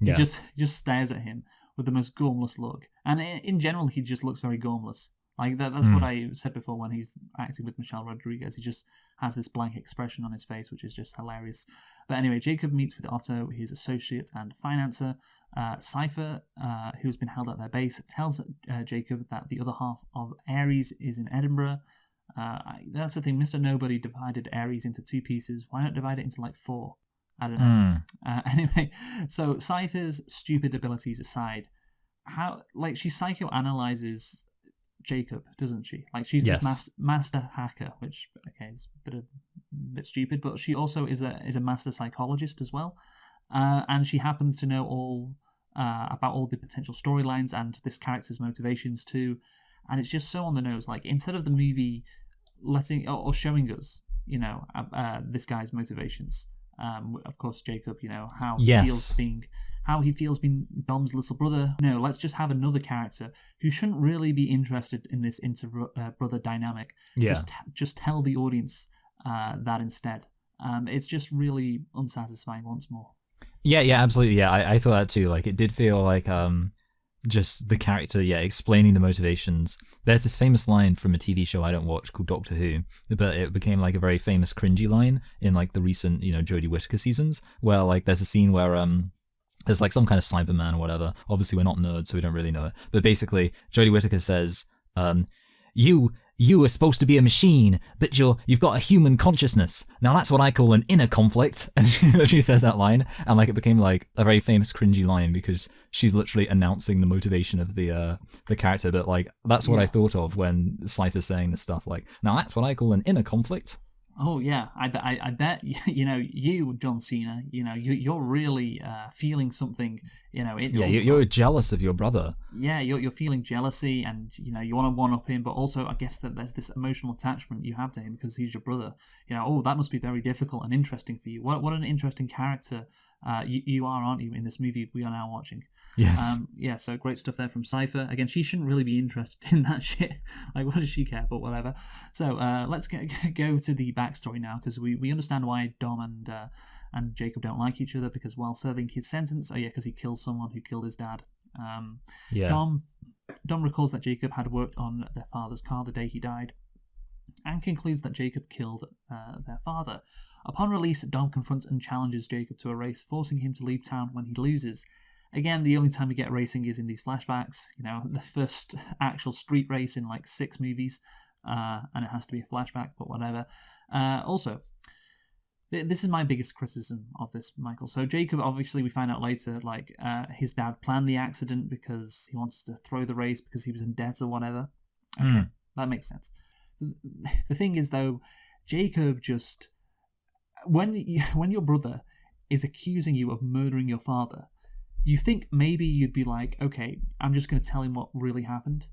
A: Yeah. He just stares at him with the most gormless look. And in general, he just looks very gormless. Like, that's what I said before when he's acting with Michelle Rodriguez. He just has this blank expression on his face, which is just hilarious. But anyway, Jacob meets with Otto, his associate and financer. Cypher, who's been held at their base, tells Jacob that the other half of Ares is in Edinburgh. That's the thing, Mr. Nobody divided Ares into 2 pieces. Why not divide it into like 4? I don't know. Anyway, so Cypher's stupid abilities aside, she psychoanalyzes Jacob, doesn't she? Like, she's this master hacker, which, okay, is a bit of bit stupid, but she also is a master psychologist as well, and she happens to know all about all the potential storylines and this character's motivations too, and it's just so on the nose. Like, instead of the movie letting or showing us, this guy's motivations. Of course, Jacob, how he feels being Dom's little brother. No, let's just have another character who shouldn't really be interested in this brother dynamic.
B: Yeah.
A: Just tell the audience that instead. It's just really unsatisfying once more.
B: Yeah, absolutely. Yeah, I thought that too. Like, it did feel like just the character, explaining the motivations. There's this famous line from a TV show I don't watch called Doctor Who, but it became like a very famous cringy line in like the recent, Jodie Whittaker seasons, where like there's a scene where there's like some kind of Cyberman or whatever. Obviously we're not nerds, so we don't really know it. But basically, Jodie Whittaker says, You are supposed to be a machine, but you've got a human consciousness. Now that's what I call an inner conflict. And she says that line, and like it became like a very famous cringy line because she's literally announcing the motivation of the character. But like that's what I thought of when Cypher's saying this stuff. Like, now that's what I call an inner conflict.
A: Oh yeah, I bet you, John Cena, you're really feeling something,
B: you're jealous of your brother.
A: Yeah, you're feeling jealousy, and you want to one up him, but also I guess that there's this emotional attachment you have to him because he's your brother. That must be very difficult and interesting for you. What an interesting character you are, aren't you, in this movie we are now watching?
B: Yes.
A: So great stuff there from Cypher. Again, she shouldn't really be interested in that shit. Like, what does she care? But whatever. So let's go to the backstory now, because we understand why Dom and Jacob don't like each other, because while serving his sentence, because he killed someone who killed his dad. Dom recalls that Jacob had worked on their father's car the day he died, and concludes that Jacob killed their father. Upon release, Dom confronts and challenges Jacob to a race, forcing him to leave town when he loses. Again, the only time we get racing is in these flashbacks. The first actual street race in like 6 movies, and it has to be a flashback, but whatever. Also, this is my biggest criticism of this, Michael. So Jacob, obviously, we find out later, like, his dad planned the accident because he wanted to throw the race because he was in debt or whatever. Okay, that makes sense. The thing is, though, Jacob just... When your brother is accusing you of murdering your father, you think maybe you'd be like, okay, I'm just going to tell him what really happened.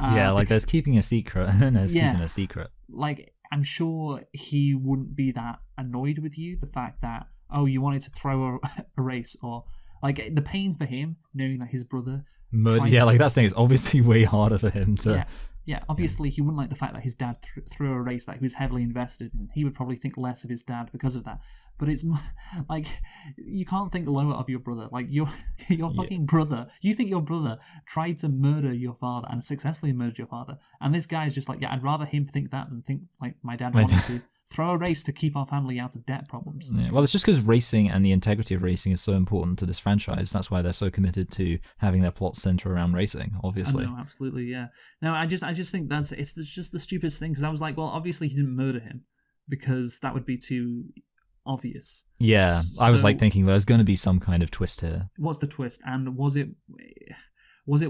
B: There's keeping a secret and there's keeping a secret.
A: Like, I'm sure he wouldn't be that annoyed with you, the fact that, you wanted to throw a race, or like the pain for him knowing that his brother
B: murdered. Like that thing is obviously way harder for him to...
A: Yeah, obviously he wouldn't like the fact that his dad threw a race that he was heavily invested in. He would probably think less of his dad because of that. But it's like, you can't think lower of your brother. Like, your fucking brother. You think your brother tried to murder your father and successfully murdered your father. And this guy's just like, I'd rather him think that than think like my dad wanted to throw a race to keep our family out of debt problems.
B: Yeah, well, it's just because racing and the integrity of racing is so important to this franchise. That's why they're so committed to having their plot center around racing, obviously.
A: No, absolutely, yeah. No, I just think it's just the stupidest thing, because I was like, well, obviously he didn't murder him, because that would be too obvious.
B: Yeah, so, I was like thinking there's going to be some kind of twist here.
A: What's the twist? And was it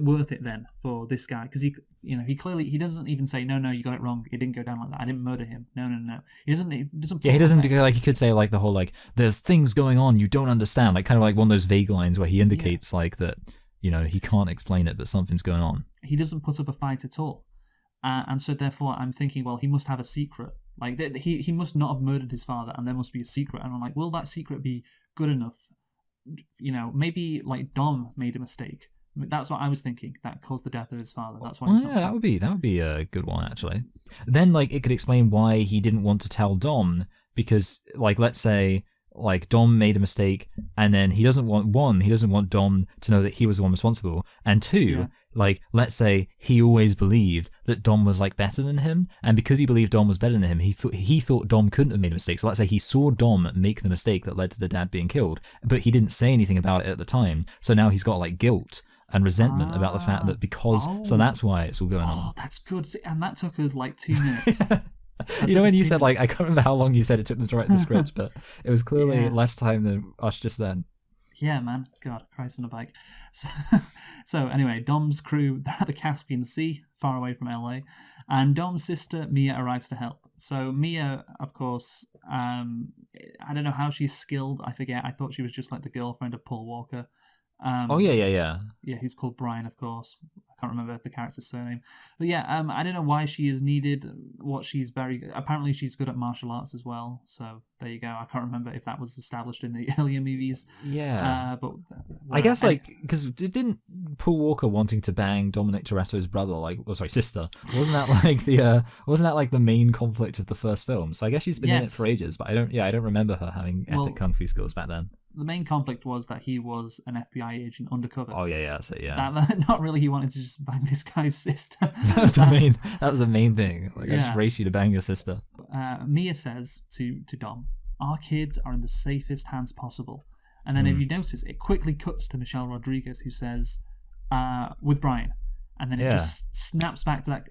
A: worth it then for this guy? Because he clearly, he doesn't even say, no, you got it wrong. It didn't go down like that. I didn't murder him. No. He doesn't.
B: Yeah, he doesn't go, like, he could say like the whole like, there's things going on you don't understand, like kind of like one of those vague lines where he indicates like that, he can't explain it, but something's going on.
A: He doesn't put up a fight at all, and so therefore I'm thinking, well, he must have a secret. Like, he must not have murdered his father, and there must be a secret. And I'm like, will that secret be good enough? Maybe like Dom made a mistake. That's what I was thinking. That caused the death of his father. That's why.
B: That would be a good one, actually. Then, like, it could explain why he didn't want to tell Dom, because, like, let's say, like, Dom made a mistake, and then he doesn't want Dom to know that he was the one responsible, and 2, like, let's say he always believed that Dom was, like, better than him, and because he believed Dom was better than him, he thought Dom couldn't have made a mistake. So let's say he saw Dom make the mistake that led to the dad being killed, but he didn't say anything about it at the time, so now he's got, like, guilt and resentment about the fact that so that's why it's all going on.
A: Oh, that's good. And that took us like 2 minutes.
B: When you said, like, I can't remember how long you said it took them to write the script, but it was clearly less time than us just then.
A: Yeah, man. God, Christ on a bike. So anyway, Dom's crew, they're at the Caspian Sea, far away from LA, and Dom's sister, Mia, arrives to help. So Mia, of course, I don't know how she's skilled. I forget. I thought she was just like the girlfriend of Paul Walker.
B: Oh yeah.
A: Yeah, he's called Brian, of course. I can't remember the character's surname. But yeah, I don't know why she is needed. What she's very... Apparently she's good at martial arts as well. So there you go. I can't remember if that was established in the earlier movies.
B: Yeah.
A: But
B: I guess, like, because didn't Paul Walker wanting to bang Dominic Toretto's brother, sister, wasn't that like the main conflict of the first film? So I guess she's been in it for ages, but I don't remember her having epic kung fu skills back then.
A: The main conflict was that he was an FBI agent undercover.
B: Oh yeah, that's it. Yeah,
A: not really. He wanted to just bang this guy's sister.
B: That was the main thing. Like, I just race you to bang your sister.
A: Mia says to Dom, "Our kids are in the safest hands possible." And then if you notice, it quickly cuts to Michelle Rodriguez, who says, "With Brian." And then it just snaps back to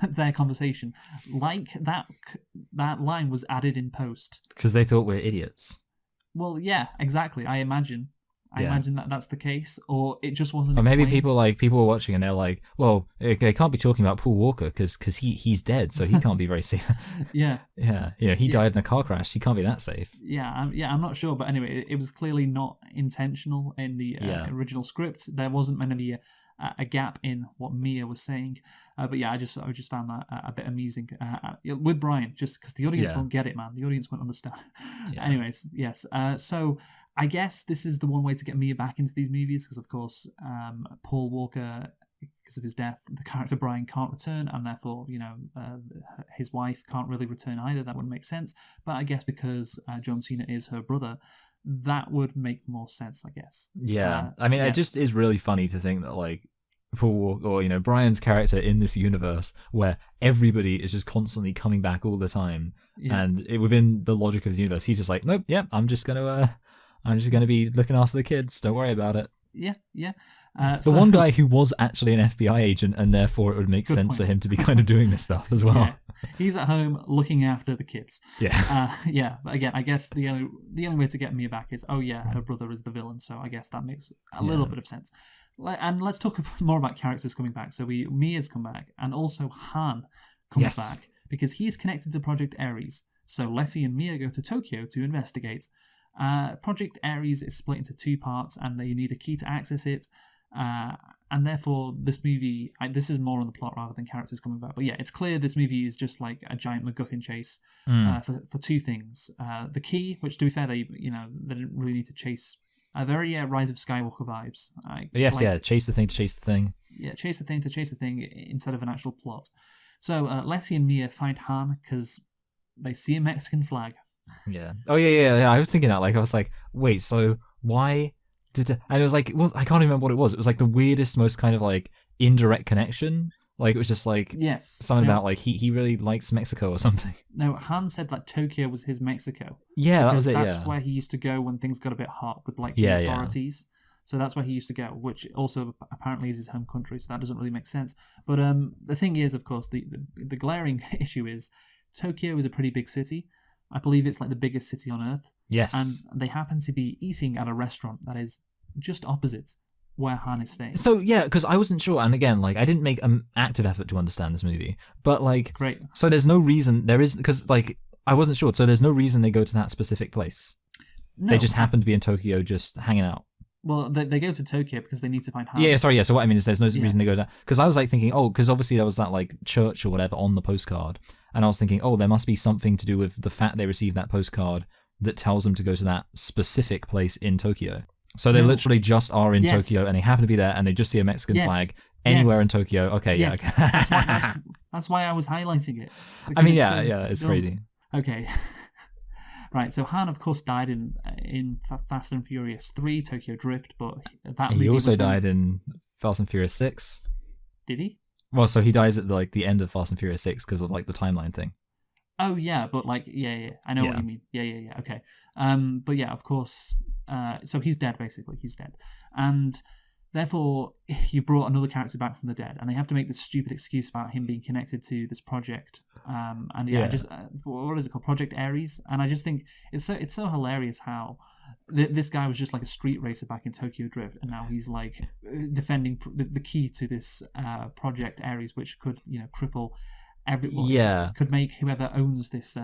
A: their conversation, like that line was added in post
B: because they thought we're idiots.
A: Well, yeah, exactly. I imagine that's the case, or it just wasn't. Or
B: maybe
A: explained.
B: people were watching and they're like, "Well, they can't be talking about Paul Walker because he's dead, so he can't be very safe."
A: Yeah,
B: he died in a car crash. He can't be that safe.
A: I'm not sure, but anyway, it was clearly not intentional in the original script. There wasn't meant to be a gap in what Mia was saying, but yeah, I just found that a bit amusing with Brian, just because the audience won't get it, man. The audience won't understand. Anyways, yes. So I guess this is the one way to get Mia back into these movies, because of course, Paul Walker, because of his death, the character Brian can't return, and therefore, his wife can't really return either. That wouldn't make sense. But I guess because John Cena is her brother, that would make more sense, I guess.
B: Yeah, it just is really funny to think that, like, Paul, or Brian's character in this universe where everybody is just constantly coming back all the time, and within the logic of the universe, he's just like, nope, I'm just gonna be looking after the kids. Don't worry about it.
A: Yeah.
B: The one guy who was actually an FBI agent, and therefore it would make sense for him to be kind of doing this stuff as well.
A: Yeah. He's at home looking after the kids.
B: Yeah.
A: But again, I guess the only way to get Mia back is, her brother is the villain, so I guess that makes a little bit of sense. And let's talk more about characters coming back. So Mia's come back, and also Han comes back, because he's connected to Project Ares. So Letty and Mia go to Tokyo to investigate. Project Ares is split into two parts, and they need a key to access it. And therefore, this movie, this is more on the plot rather than characters coming back. But yeah, it's clear this movie is just like a giant MacGuffin chase for two things. The key, which to be fair, they didn't really need to chase. Very Rise of Skywalker vibes.
B: Chase the thing to chase the thing.
A: Yeah, chase the thing to chase the thing instead of an actual plot. So Letty and Mia find Han because they see a Mexican flag.
B: Yeah. Oh yeah. I was thinking that. Like, I was like, wait, so why did it? And it was like, well, I can't remember what it was. It was like the weirdest, most kind of like indirect connection. Like, it was just like something about like he really likes Mexico or something.
A: No, Han said that Tokyo was his Mexico.
B: Yeah, that was it.
A: That's where he used to go when things got a bit hot with like the authorities. So that's where he used to go, which also apparently is his home country. So that doesn't really make sense. But the thing is, of course, the glaring issue is Tokyo is a pretty big city. I believe it's like the biggest city on Earth.
B: Yes.
A: And they happen to be eating at a restaurant that is just opposite where Han is staying.
B: So yeah, because I wasn't sure, and again, like, I didn't make an active effort to understand this movie, but like,
A: great.
B: So there's no reason because like I wasn't sure, so there's no reason they go to that specific place. No, they just happen to be in Tokyo, just hanging out.
A: Well, they go to Tokyo because they need to find Han.
B: Yeah, sorry. Yeah, so what I mean is there's no reason they go to that, because I was like thinking, because obviously there was that like church or whatever on the postcard, and I was thinking, there must be something to do with the fact they received that postcard that tells them to go to that specific place in Tokyo. So they literally just are in Tokyo, and they happen to be there, and they just see a Mexican flag anywhere in Tokyo. Okay,
A: yes.
B: Okay.
A: That's why I was highlighting it.
B: I mean, it's crazy.
A: Okay. Right, so Han, of course, died in Fast and Furious 3, Tokyo Drift, but
B: he also died in Fast and Furious 6.
A: Did he?
B: Well, so he dies at like the end of Fast and Furious 6 because of like the timeline thing.
A: Oh yeah, but like I know what you mean. Yeah. Okay. But yeah, of course. So he's dead. Basically, he's dead, and therefore you brought another character back from the dead, and they have to make this stupid excuse about him being connected to this project. Just what is it called? Project Ares. And I just think it's so hilarious how this guy was just like a street racer back in Tokyo Drift, and now he's like defending the key to this Project Ares, which could cripple everybody
B: Yeah.
A: could make whoever owns this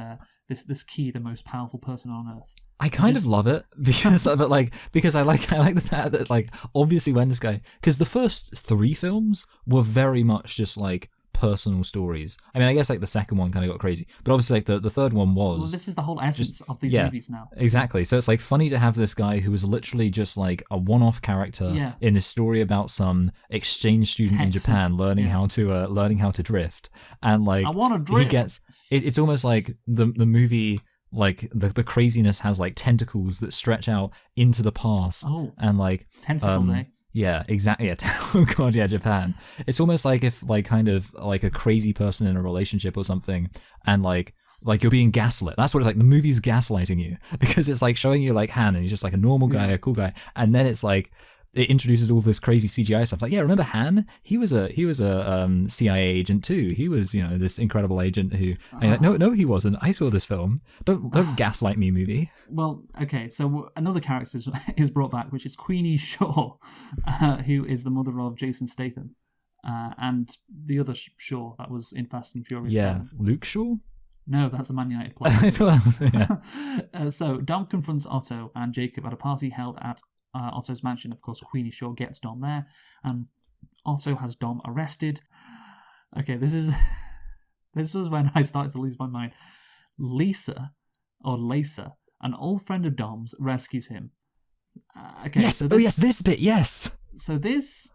A: this key the most powerful person on Earth.
B: I kind of love it because I like the fact that like obviously when this guy, because the first 3 films were very much just like personal stories. I mean, I guess like the second one kind of got crazy, but obviously like the third one was.
A: Well, this is the whole essence of these movies now.
B: Exactly. So it's like funny to have this guy who was literally just like a one-off character in this story about some exchange student in Japan learning how to drift, and like
A: I want to drift.
B: He gets it's almost like the movie. Like the craziness has like tentacles that stretch out into the past, and like
A: tentacles,
B: Yeah, exactly. Yeah. Oh god, yeah, Japan. It's almost like if like kind of like a crazy person in a relationship or something, and like you're being gaslit. That's what it's like. The movie's gaslighting you because it's like showing you like Han, and he's just like a normal guy, a cool guy, and then it's like it introduces all this crazy CGI stuff. Like, yeah, remember Han? He was a CIA agent too. He was, you know, this incredible agent who. Like, no, he wasn't. I saw this film. Don't gaslight me, movie.
A: Well, okay. So another character is brought back, which is Queenie Shaw, who is the mother of Jason Statham, and the other Shaw that was in Fast and Furious.
B: Yeah,
A: 7.
B: Luke Shaw.
A: No, that's a Man United player.
B: I thought that was, yeah.
A: So Dom confronts Otto and Jacob at a party held at Otto's mansion. Of course, Queenie Shaw gets Dom there, and Otto has Dom arrested. Okay, this was when I started to lose my mind. Lisa, an old friend of Dom's, rescues him. Okay,
B: yes.
A: so
B: this bit, yes.
A: So this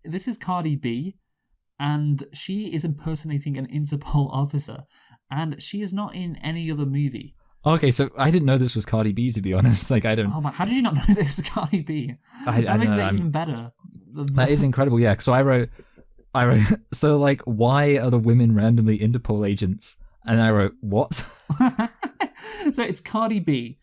A: is Cardi B, and she is impersonating an Interpol officer, and she is not in any other movie.
B: Okay, so I didn't know this was Cardi B, to be honest. Like, I don't.
A: Oh my! How did you not know this was Cardi B? That makes it even better.
B: That is incredible. Yeah. So I wrote. So like, why are the women randomly Interpol agents? And I wrote, what?
A: So it's Cardi B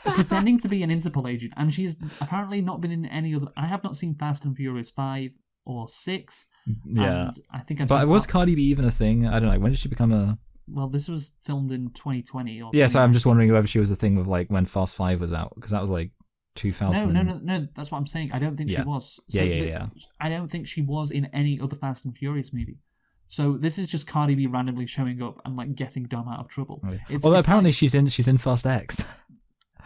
A: pretending to be an Interpol agent, and she's apparently not been in any other. I have not seen Fast and Furious 5 or 6.
B: Yeah.
A: And I think I've.
B: But
A: seen
B: was Cardi B even a thing? I don't know. When did she become a?
A: Well, this was filmed in 2020 or.
B: Yeah, so I'm just wondering whether she was a thing with like when Fast 5 was out, because that was like 2000.
A: No. That's what I'm saying. I don't think she was.
B: So yeah.
A: I don't think she was in any other Fast and Furious movie. So this is just Cardi B randomly showing up and like getting Dom out of trouble.
B: Okay. Apparently she's in Fast X.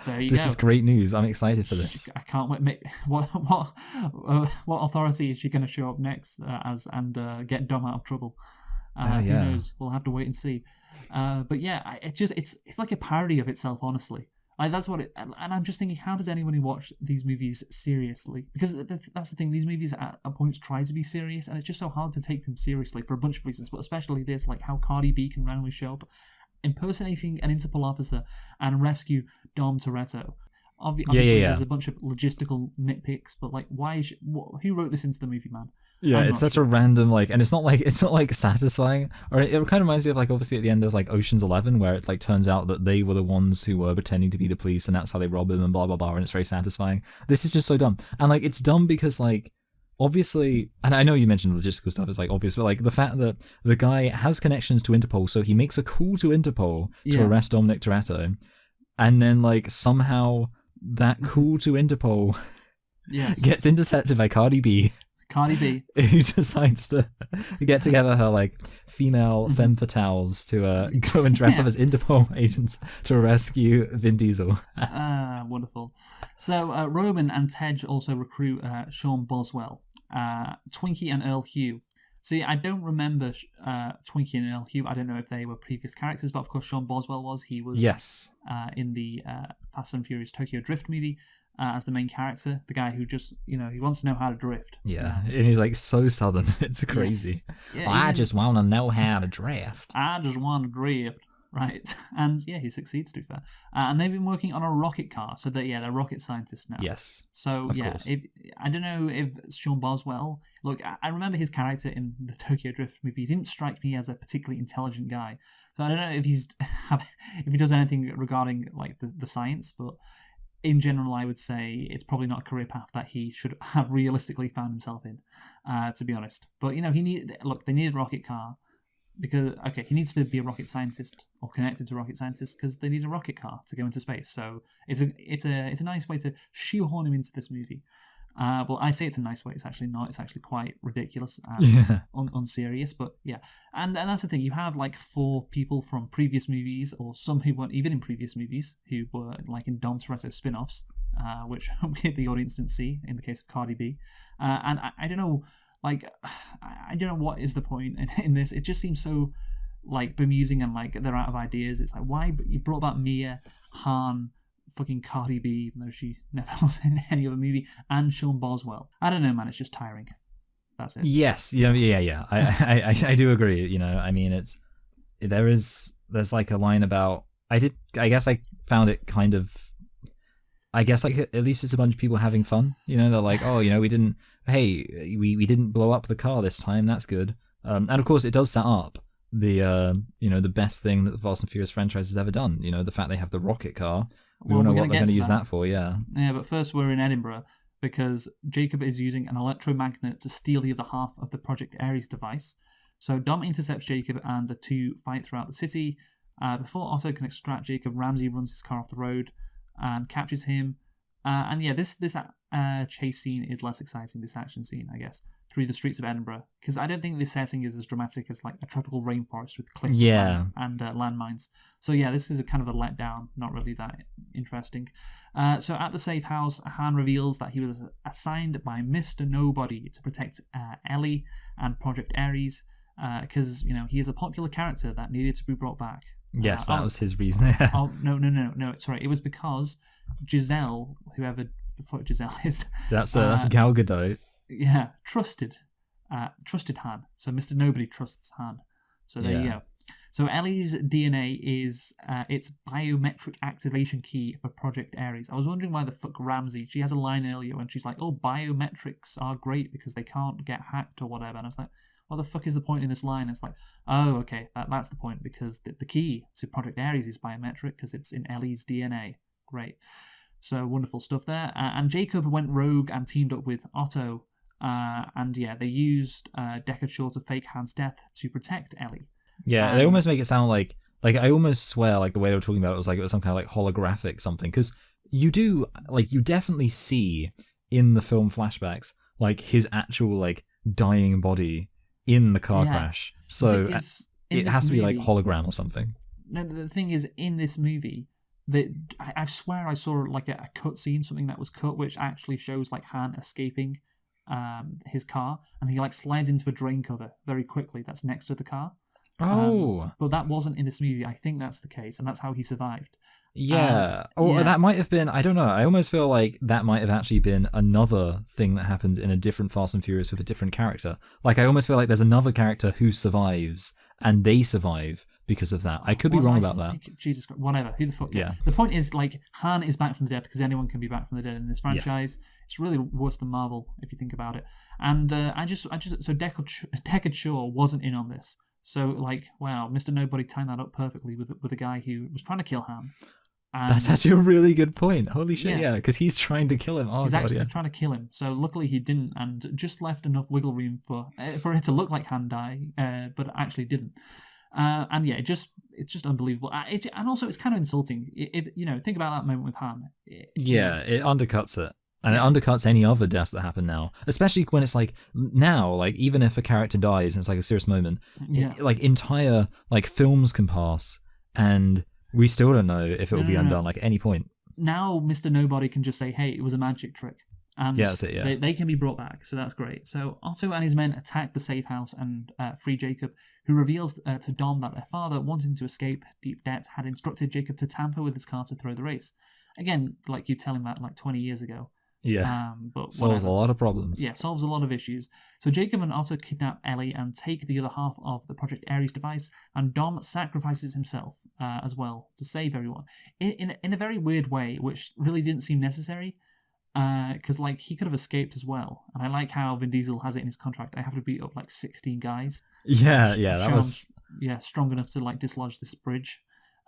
A: There you
B: This
A: go.
B: is great news. I'm excited for this.
A: I can't wait. What authority is she going to show up next as and get Dom out of trouble? Who knows? We'll have to wait and see. But yeah, it's like a parody of itself, honestly. That's what it. And I'm just thinking, how does anyone who watch these movies seriously? Because that's the thing. These movies at points try to be serious, and it's just so hard to take them seriously for a bunch of reasons. But especially this, like how Cardi B can randomly show up, impersonating an Interpol officer, and rescue Dom Toretto. Obviously, there's a bunch of logistical nitpicks, but like, who wrote this into the movie, man?
B: Yeah, it's such a random like, and it's not like satisfying. Or it kind of reminds me of like obviously at the end of like Ocean's 11, where it like turns out that they were the ones who were pretending to be the police, and that's how they rob him and blah blah blah, and it's very satisfying. This is just so dumb, and like it's dumb because like obviously, and I know you mentioned logistical stuff is like obvious, but like the fact that the guy has connections to Interpol, so he makes a call to Interpol to arrest Dominic Toretto, and then like somehow that call to Interpol gets intercepted by Cardi B, who decides to get together her like female femme fatales to go and dress up as Interpol agents to rescue Vin Diesel.
A: Wonderful. So Roman and Tej also recruit Sean Boswell, Twinkie and Earl Hugh. See, I don't remember Twinkie and Earl Hugh. I don't know if they were previous characters, but of course Sean Boswell was. He was in the Fast and Furious Tokyo Drift movie as the main character, the guy who just, he wants to know how to drift.
B: Yeah, and he's like so southern. It's crazy.
A: Yes. Yeah,
B: I just want to know how to drift.
A: I just want to drift. Right, and yeah, he succeeds, to be fair. And they've been working on a rocket car, so they're rocket scientists now.
B: Yes.
A: So I don't know if Sean Boswell. Look, I remember his character in the Tokyo Drift movie. He didn't strike me as a particularly intelligent guy. So I don't know if if he does anything regarding like the science, but in general, I would say it's probably not a career path that he should have realistically found himself in. To be honest, but they needed a rocket car. Because he needs to be a rocket scientist or connected to rocket scientists because they need a rocket car to go into space. So it's a nice way to shoehorn him into this movie. Well, I say it's a nice way. It's actually not. It's actually quite ridiculous
B: Yeah.
A: and unserious. But yeah, and that's the thing. You have like 4 people from previous movies, or some who weren't even in previous movies, who were like in Dom Toretto spin-offs, which the audience didn't see in the case of Cardi B. And I don't know, like, I don't know what is the point in this. It just seems so like bemusing and like they're out of ideas. It's like, why? But you brought back Mia, Han, fucking Cardi B, even though she never was in any other movie, and Sean Boswell. I don't know, man. It's just tiring. That's it.
B: Yes, yeah. I do agree. You know, I mean, there's like a line about I guess I found it kind of. I guess like at least it's a bunch of people having fun. You know, they're like, oh, you know, we didn't blow up the car this time. That's good. And of course, it does set up the best thing that the Fast and Furious franchise has ever done. You know, the fact they have the rocket car. We all know what they're going to use that for, yeah.
A: Yeah, but first we're in Edinburgh because Jacob is using an electromagnet to steal the other half of the Project Ares device. So Dom intercepts Jacob and the two fight throughout the city. Before Otto can extract Jacob, Ramsey runs his car off the road and captures him. And yeah, this chase scene is less exciting, this action scene, I guess, through the streets of Edinburgh. Because I don't think this setting is as dramatic as like a tropical rainforest with cliffs and landmines. So yeah, this is a kind of a letdown, not really that interesting. So at the safe house, Han reveals that he was assigned by Mr. Nobody to protect Ellie and Project Ares, because you know he is a popular character that needed to be brought back.
B: Yes, that was his reason.
A: No. Sorry, it was because Giselle, whoever the fuck Giselle is,
B: that's Gal Gadot.
A: Yeah, trusted Han. So Mr. Nobody trusts Han. So there you go. So Ellie's DNA is its biometric activation key for Project Ares. I was wondering why the fuck Ramsey. She has a line earlier when she's like, "Oh, biometrics are great because they can't get hacked or whatever," and I was like, what the fuck is the point in this line? It's like, oh, okay, that's the point, because the key to Project Ares is biometric because it's in Ellie's DNA. Great. So wonderful stuff there. And Jacob went rogue and teamed up with Otto. And yeah, they used Deckard Shaw to fake Han's death to protect Ellie.
B: Yeah, they almost make it sound like I almost swear like the way they were talking about it was like it was some kind of like holographic something. Because you definitely see in the film flashbacks like his actual like dying body in the car crash, so it has to be like hologram or something.
A: No, the thing is, in this movie, I swear I saw like a cut scene, something that was cut, which actually shows like Han escaping his car, and he like slides into a drain cover very quickly that's next to the car. But that wasn't in this movie. I think that's the case, and that's how he survived.
B: Yeah. That might have been, I don't know. I almost feel like that might have actually been another thing that happens in a different Fast and Furious with a different character. Like, I almost feel like there's another character who survives, and they survive because of that. I could be wrong about that.
A: Jesus Christ, whatever. Who the fuck? Yeah. The point is, like, Han is back from the dead because anyone can be back from the dead in this franchise. Yes. It's really worse than Marvel if you think about it. And so Deckard Shaw wasn't in on this. So, like, wow, Mr. Nobody timed that up perfectly with a guy who was trying to kill Han. And
B: that's actually a really good point. Holy shit, yeah, because he's trying to kill him.
A: He's actually trying to kill him. So luckily he didn't, and just left enough wiggle room for it to look like Han died, but it actually didn't. And yeah, it's just unbelievable. And also it's kind of insulting. If think about that moment with Han.
B: It undercuts it. And it undercuts any other deaths that happen now. Especially when it's like, now, like, even if a character dies and it's like a serious moment, like, entire, like, films can pass and we still don't know if it will be undone, like, at any point.
A: Now Mr. Nobody can just say, hey, it was a magic trick. And
B: that's it, yeah.
A: They can be brought back, so that's great. So Otto and his men attack the safe house and free Jacob, who reveals to Dom that their father, wanting to escape deep debt, had instructed Jacob to tamper with his car to throw the race. Again, like you tell him that like 20 years ago.
B: Yeah,
A: but
B: solves a lot of problems.
A: Yeah, solves a lot of issues. So Jacob and Otto kidnap Ellie and take the other half of the Project Ares device, and Dom sacrifices himself as well to save everyone in a very weird way, which really didn't seem necessary. Because like he could have escaped as well, and I like how Vin Diesel has it in his contract. I have to beat up like 16 guys.
B: Yeah, that was
A: strong enough to like dislodge this bridge.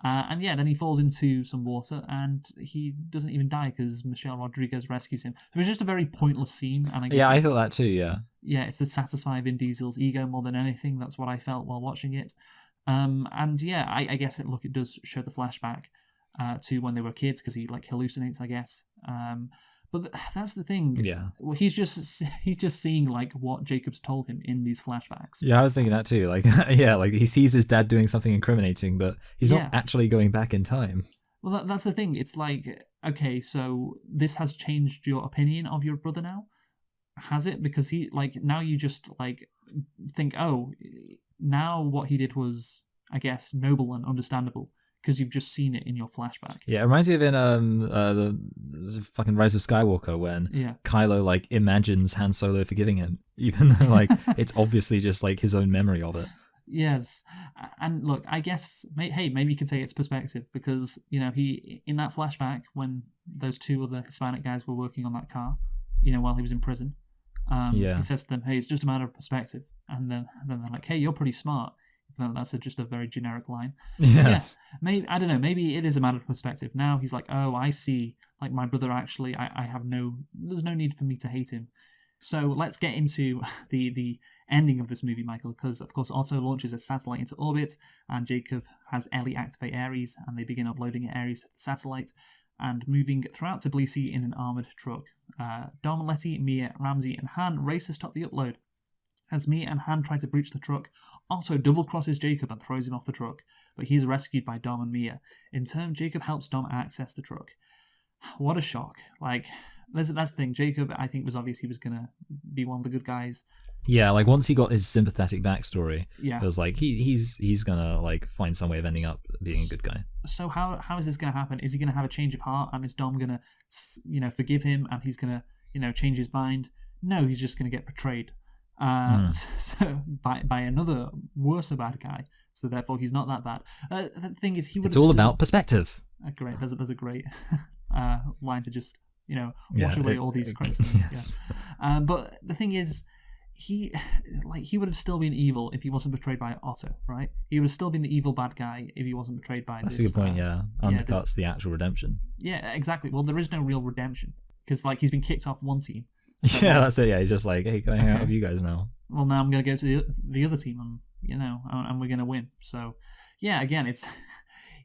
A: And yeah, then he falls into some water and he doesn't even die because Michelle Rodriguez rescues him. It was just a very pointless scene. And
B: I thought that too, yeah.
A: Yeah, it's to satisfy Vin Diesel's ego more than anything. That's what I felt while watching it. And yeah, I guess it does show the flashback to when they were kids because he like hallucinates, I guess. But that's the thing.
B: Yeah.
A: Well, he's just seeing like what Jacob's told him in these flashbacks.
B: Yeah, I was thinking that too. Like, yeah, like he sees his dad doing something incriminating, but he's not actually going back in time.
A: Well, that's the thing. It's like, okay, so this has changed your opinion of your brother now? Has it? Because he, like, now you just, like, think, oh, now what he did was, I guess, noble and understandable. Because you've just seen it in your flashback.
B: Yeah, it reminds me of in the fucking Rise of Skywalker when Kylo like imagines Han Solo forgiving him, even though like it's obviously just like his own memory of it.
A: Yes, and look, I guess maybe you could say it's perspective because he in that flashback when those two other Hispanic guys were working on that car, while he was in prison, he says to them, "Hey, it's just a matter of perspective," and then they're like, "Hey, you're pretty smart." That's just a very generic line.
B: Yes.
A: Maybe I don't know. Maybe it is a matter of perspective. Now he's like, oh, I see. Like my brother actually, there's no need for me to hate him. So let's get into the ending of this movie, Michael, because of course Otto launches a satellite into orbit, and Jacob has Ellie activate Ares, and they begin uploading Ares to the satellite and moving throughout Tbilisi in an armored truck. Dom, Letty, Mia, Ramsey, and Han race to stop the upload. As Mia and Han try to breach the truck, Otto double-crosses Jacob and throws him off the truck, but he's rescued by Dom and Mia. In turn, Jacob helps Dom access the truck. What a shock. Like, that's the thing. Jacob, I think, was obvious he was going to be one of the good guys.
B: Yeah, like, once he got his sympathetic backstory,
A: it
B: was like, he's going to, like, find some way of ending up being a good guy.
A: So how is this going to happen? Is he going to have a change of heart, and is Dom going to, forgive him, and he's going to, change his mind? No, he's just going to get betrayed. So by another worse bad guy, so therefore he's not that bad. The thing is,
B: it's all about perspective.
A: Great, there's a great line to just wash away all these criticisms.
B: Yes.
A: But the thing is, he would have still been evil if he wasn't betrayed by Otto, right? He would have still been the evil bad guy if he wasn't betrayed by.
B: That's a good point. Undercuts the actual redemption.
A: Yeah, exactly. Well, there is no real redemption because he's been kicked off one team.
B: Yeah, that's it. Yeah, he's just like, hey, can I hang out with you guys now?
A: Well, now I'm going to go to the other team, and we're going to win. So, yeah, again, it's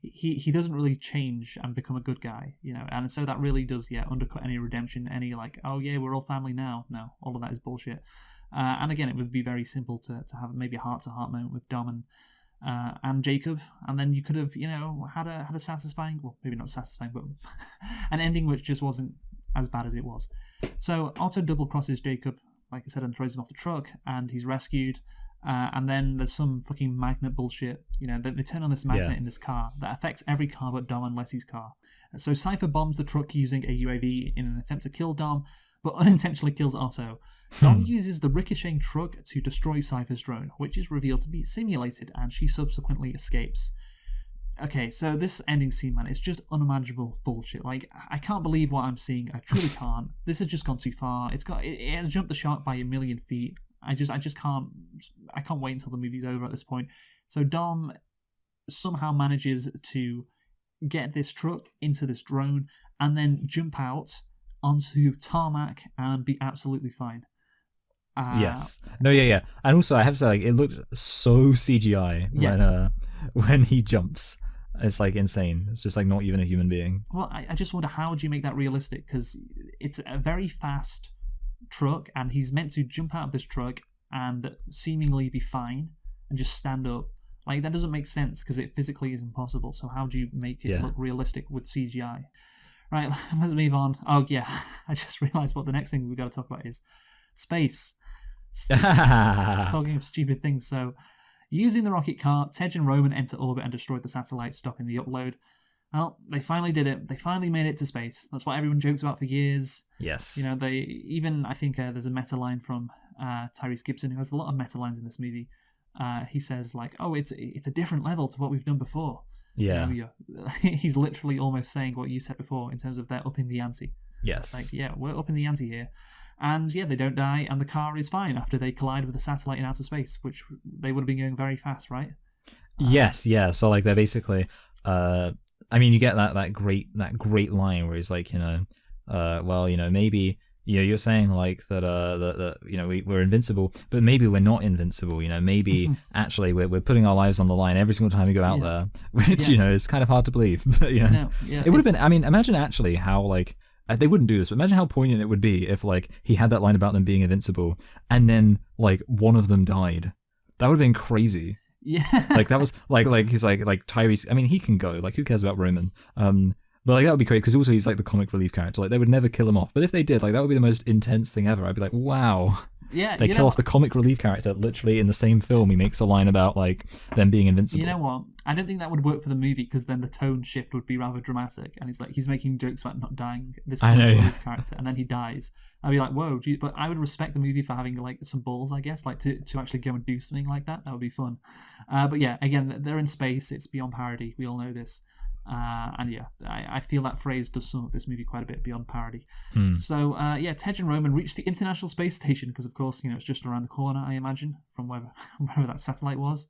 A: he doesn't really change and become a good guy, and so that really does, undercut any redemption, any like, oh yeah, we're all family now. No, all of that is bullshit. And again, it would be very simple to have maybe a heart-to-heart moment with Dom and Jacob, and then you could have, had a satisfying, well, maybe not satisfying, but an ending which just wasn't as bad as it was. So Otto double crosses Jacob, like I said, and throws him off the truck, and he's rescued. And then there's some fucking magnet bullshit. They turn on this magnet in this car that affects every car but Dom and Letty's car. So Cypher bombs the truck using a UAV in an attempt to kill Dom, but unintentionally kills Otto. Dom uses the ricocheting truck to destroy Cypher's drone, which is revealed to be simulated, and she subsequently escapes. Okay, so this ending scene, man, it's just unimaginable bullshit. Like, I can't believe what I'm seeing. I truly can't. This has just gone too far. It has jumped the shark by a million feet. I just can't. I can't wait until the movie's over at this point. So Dom somehow manages to get this truck into this drone and then jump out onto tarmac and be absolutely fine.
B: Yes. No, yeah. And also, I have to say, like, it looked so CGI when he jumps. It's like insane. It's just like not even a human being.
A: Well, I just wonder, how would you make that realistic? Because it's a very fast truck, and he's meant to jump out of this truck and seemingly be fine and just stand up. Like, that doesn't make sense because it physically is impossible. So how do you make it look realistic with CGI? Right, let's move on. Oh yeah, I just realised what the next thing we've got to talk about is space. Talking of stupid things, so using the rocket car, Tej and Roman enter orbit and destroyed the satellite, stopping the upload. Well, they finally did it. They finally made it to space. That's what everyone jokes about for years.
B: Yes.
A: They even, I think there's a meta line from Tyrese Gibson, who has a lot of meta lines in this movie. He says like, "Oh, it's a different level to what we've done before."
B: Yeah.
A: He's literally almost saying what you said before in terms of they're upping the ante.
B: Yes.
A: Like, yeah, we're upping the ante here. And yeah, they don't die, and the car is fine after they collide with a satellite in outer space, which they would have been going very fast, right?
B: Yes, yeah. So like they're basically, I mean, you get that great line where he's like, maybe you're saying like that we're invincible, but maybe we're not invincible. Maybe actually we're putting our lives on the line every single time we go out there, which is kind of hard to believe. But it would have been. I mean, imagine actually how like they wouldn't do this, but imagine how poignant it would be if like he had that line about them being invincible, and then like one of them died. That would have been crazy.
A: Yeah.
B: Like that was like he's like Tyrese. I mean, he can go. Like, who cares about Roman? But like that would be great because also he's like the comic relief character. Like they would never kill him off, but if they did, like that would be the most intense thing ever. I'd be like, wow.
A: Yeah,
B: they kill off the comic relief character literally in the same film. He makes a line about like them being invincible.
A: You know what? I don't think that would work for the movie because then the tone shift would be rather dramatic, and it's like he's making jokes about not dying. This comic relief character, and then he dies. I'd be like, whoa! But I would respect the movie for having like some balls, I guess, like to actually go and do something like that. That would be fun. But yeah, again, they're in space. It's beyond parody. We all know this. And yeah, I feel that phrase does sum up this movie quite a bit, beyond parody. So yeah, Tej and Roman reached the International Space Station because, of course, it's just around the corner, I imagine, from wherever that satellite was.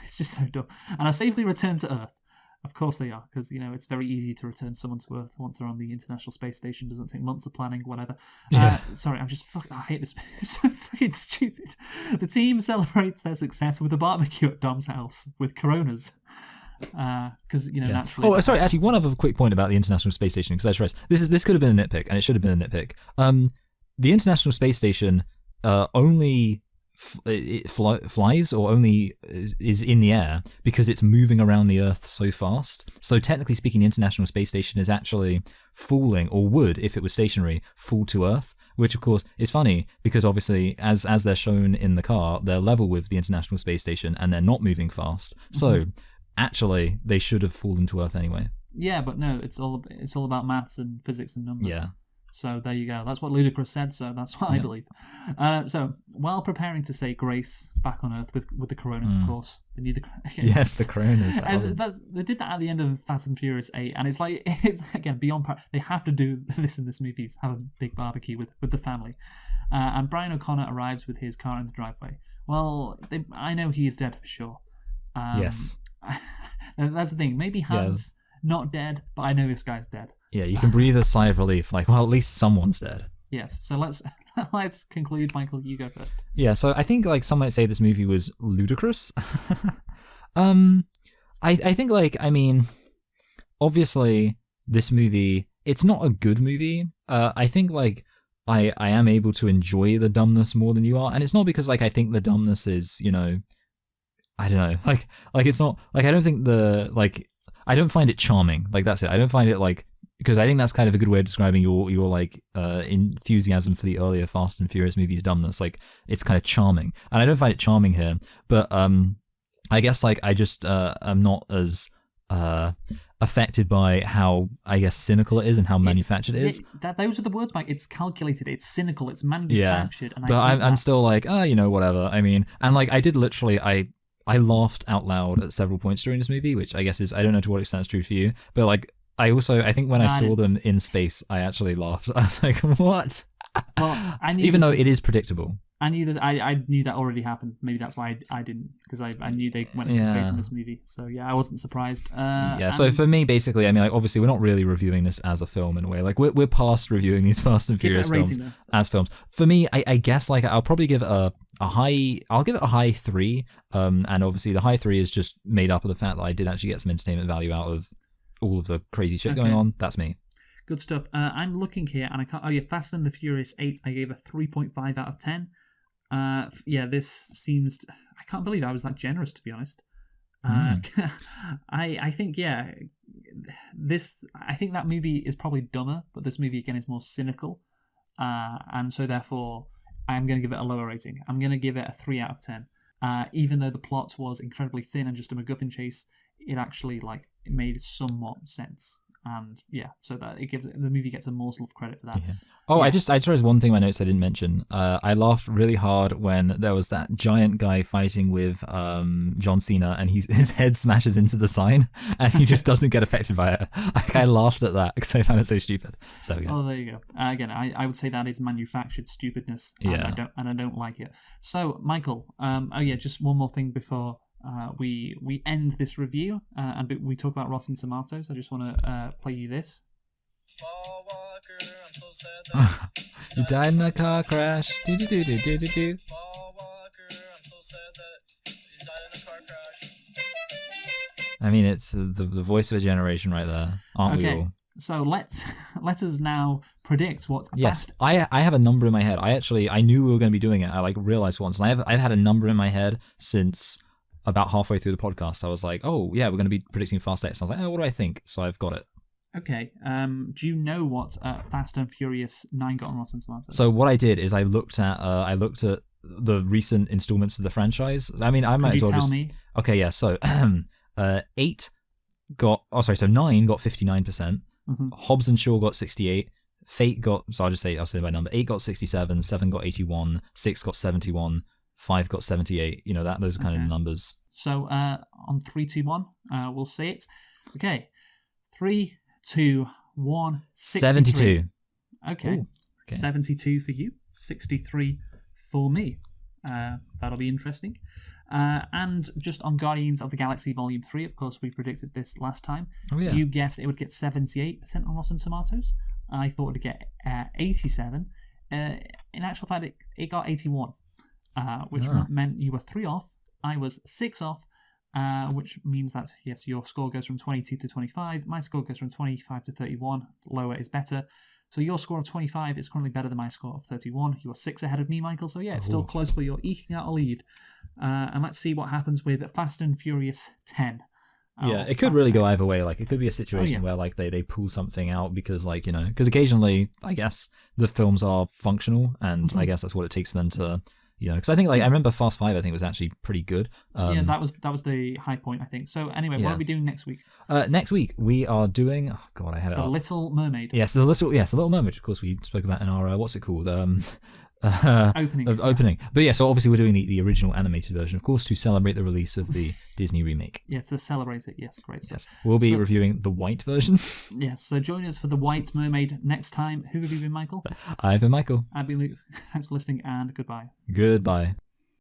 A: It's just so dumb. And are safely returned to Earth. Of course they are, because it's very easy to return someone to Earth once they're on the International Space Station. Doesn't take months of planning, whatever.
B: Yeah.
A: Sorry, I hate this. It's so fucking stupid. The team celebrates their success with a barbecue at Dom's house with Coronas. Because naturally.
B: Oh, sorry. Actually, one other quick point about the International Space Station, because I just realized this could have been a nitpick, and it should have been a nitpick. The International Space Station only it flies or only is in the air because it's moving around the Earth so fast. So technically speaking, the International Space Station is actually falling, or would, if it was stationary, fall to Earth. Which of course is funny because obviously, as they're shown in the car, they're level with the International Space Station and they're not moving fast. So actually, they should have fallen to Earth anyway.
A: Yeah, but no, it's all about maths and physics and numbers.
B: Yeah.
A: So there you go. That's what Ludacris said, so that's what I believe. So while preparing to say grace back on Earth with the Coronas, of course, they need the
B: yes, the Coronas.
A: They did that at the end of Fast and Furious 8, and it's like it's again beyond. They have to do this in this movie. Have a big barbecue with the family, and Brian O'Connor arrives with his car in the driveway. Well, I know he is dead for sure.
B: Yes,
A: that's the thing. Maybe Han's not dead, but I know this guy's dead.
B: Yeah, you can breathe a sigh of relief. Like, well, at least someone's dead.
A: Yes. So let's conclude. Michael, you go first.
B: Yeah. So I think like some might say this movie was ludicrous. I think obviously this movie, it's not a good movie. I think like I am able to enjoy the dumbness more than you are, and it's not because like I think the dumbness is I don't know like it's not like I don't think I don't find it charming. Like that's it. I don't find it like. Because I think that's kind of a good way of describing your like enthusiasm for the earlier Fast and Furious movies' dumbness. Like it's kind of charming, and I don't find it charming here. But I guess like I just am not as affected by how I guess cynical it is and how manufactured it is.
A: Those are the words, Mike. It's calculated. It's cynical. It's manufactured.
B: Yeah,
A: and
B: but I'm still like whatever. I mean, and like I did literally I laughed out loud at several points during this movie, which I guess is I don't know to what extent it's true for you, but like. I think when I saw them in space, I actually laughed. I was like, what?
A: Well,
B: even though it is predictable.
A: I knew that I knew that already happened. Maybe that's why I didn't, because I knew they went into space in this movie. So yeah, I wasn't surprised.
B: So for me, basically, I mean, like obviously, we're not really reviewing this as a film in a way. Like we're past reviewing these Fast and Furious films as films. For me, I guess like I'll probably give it a high. I'll give it a high 3. And obviously, the high 3 is just made up of the fact that I did actually get some entertainment value out of all of the crazy shit going on. That's me.
A: Good stuff. I'm looking here and I can't. Oh yeah, Fast and the Furious 8. I gave a 3.5 out of 10. Yeah, this seems. I can't believe I was that generous, to be honest. I think this. I think that movie is probably dumber, but this movie again is more cynical, and so therefore I'm going to give it a lower rating. I'm going to give it a 3 out of 10. Even though the plot was incredibly thin and just a MacGuffin chase, it actually it made somewhat sense. And yeah, so that the movie gets a morsel of credit for that.
B: Yeah. Oh, yeah. I just realized one thing in my notes I didn't mention. I laughed really hard when there was that giant guy fighting with John Cena, and his head smashes into the sign, and he just doesn't get affected by it. I laughed at that because I found it so stupid. So yeah.
A: Oh, there you go. Again, I would say that is manufactured stupidness. And I don't like it. So Michael, just one more thing before. We end this review and we talk about Rotten Tomatoes. I just want to play you this.
C: Paul Walker, I'm so sad that
B: you died in a car crash. Do.
C: Paul Walker, I'm so sad that he died in a car crash.
B: I mean, it's the voice of a generation right there, aren't we all?
A: So let us now predict what.
B: Yes, I have a number in my head. I knew we were going to be doing it. I realized once, and I've had a number in my head since about halfway through the podcast. I was like, oh yeah, we're going to be predicting Fast X. And I was like, oh, what do I think? So I've got it.
A: Okay. Do you know what Fast and Furious 9 got on Rotten Tomatoes?
B: So what I did is I looked at the recent installments of the franchise. I mean, I might
A: Could
B: as well
A: you tell
B: just.
A: me?
B: Okay, yeah. So 9 got 59%.
A: Mm-hmm.
B: Hobbs and Shaw got 68. Fate got. So I'll say by number. 8 got 67. 7 got 81. 6 got 71. 5 got 78. You know those are kind of numbers.
A: So on 3, 2, 1, we'll say it. Okay, 3, 2, 1.
B: 72.
A: Okay.
B: Ooh, okay.
A: 72 for you. 63 for me. That'll be interesting. And just on Guardians of the Galaxy Volume 3, of course, we predicted this last time.
B: Oh, yeah.
A: You guessed it would get 78% on Rotten Tomatoes. I thought it would get 87. In actual fact, it got 81, which meant you were 3 off. I was 6 off, which means that, yes, your score goes from 22 to 25. My score goes from 25 to 31. Lower is better. So your score of 25 is currently better than my score of 31. You are 6 ahead of me, Michael. So yeah, it's still close, but you're eking out a lead. And let's see what happens with Fast and Furious 10.
B: Yeah, it could really go either way. Like, it could be a situation where like they pull something out because because occasionally I guess the films are functional, and I guess that's what it takes for them to. Because I think I remember Fast 5. I think was actually pretty good.
A: Yeah, that was the high point, I think. So anyway, what are we doing next week?
B: Next week we are doing. Oh God, I had it.
A: The Little Mermaid.
B: Yes, the Little Mermaid. Of course, we spoke about in our what's it called?
A: Opening.
B: But yeah, so obviously we're doing the original animated version, of course, to celebrate the release of the Disney remake.
A: Yes, to celebrate it. Yes, great stuff.
B: Yes, we'll be reviewing the white version.
A: Yes, so join us for the White Mermaid next time. Who have you been, Michael?
B: I've been Michael.
A: I've been Luke. Thanks for listening, and goodbye.
B: Goodbye.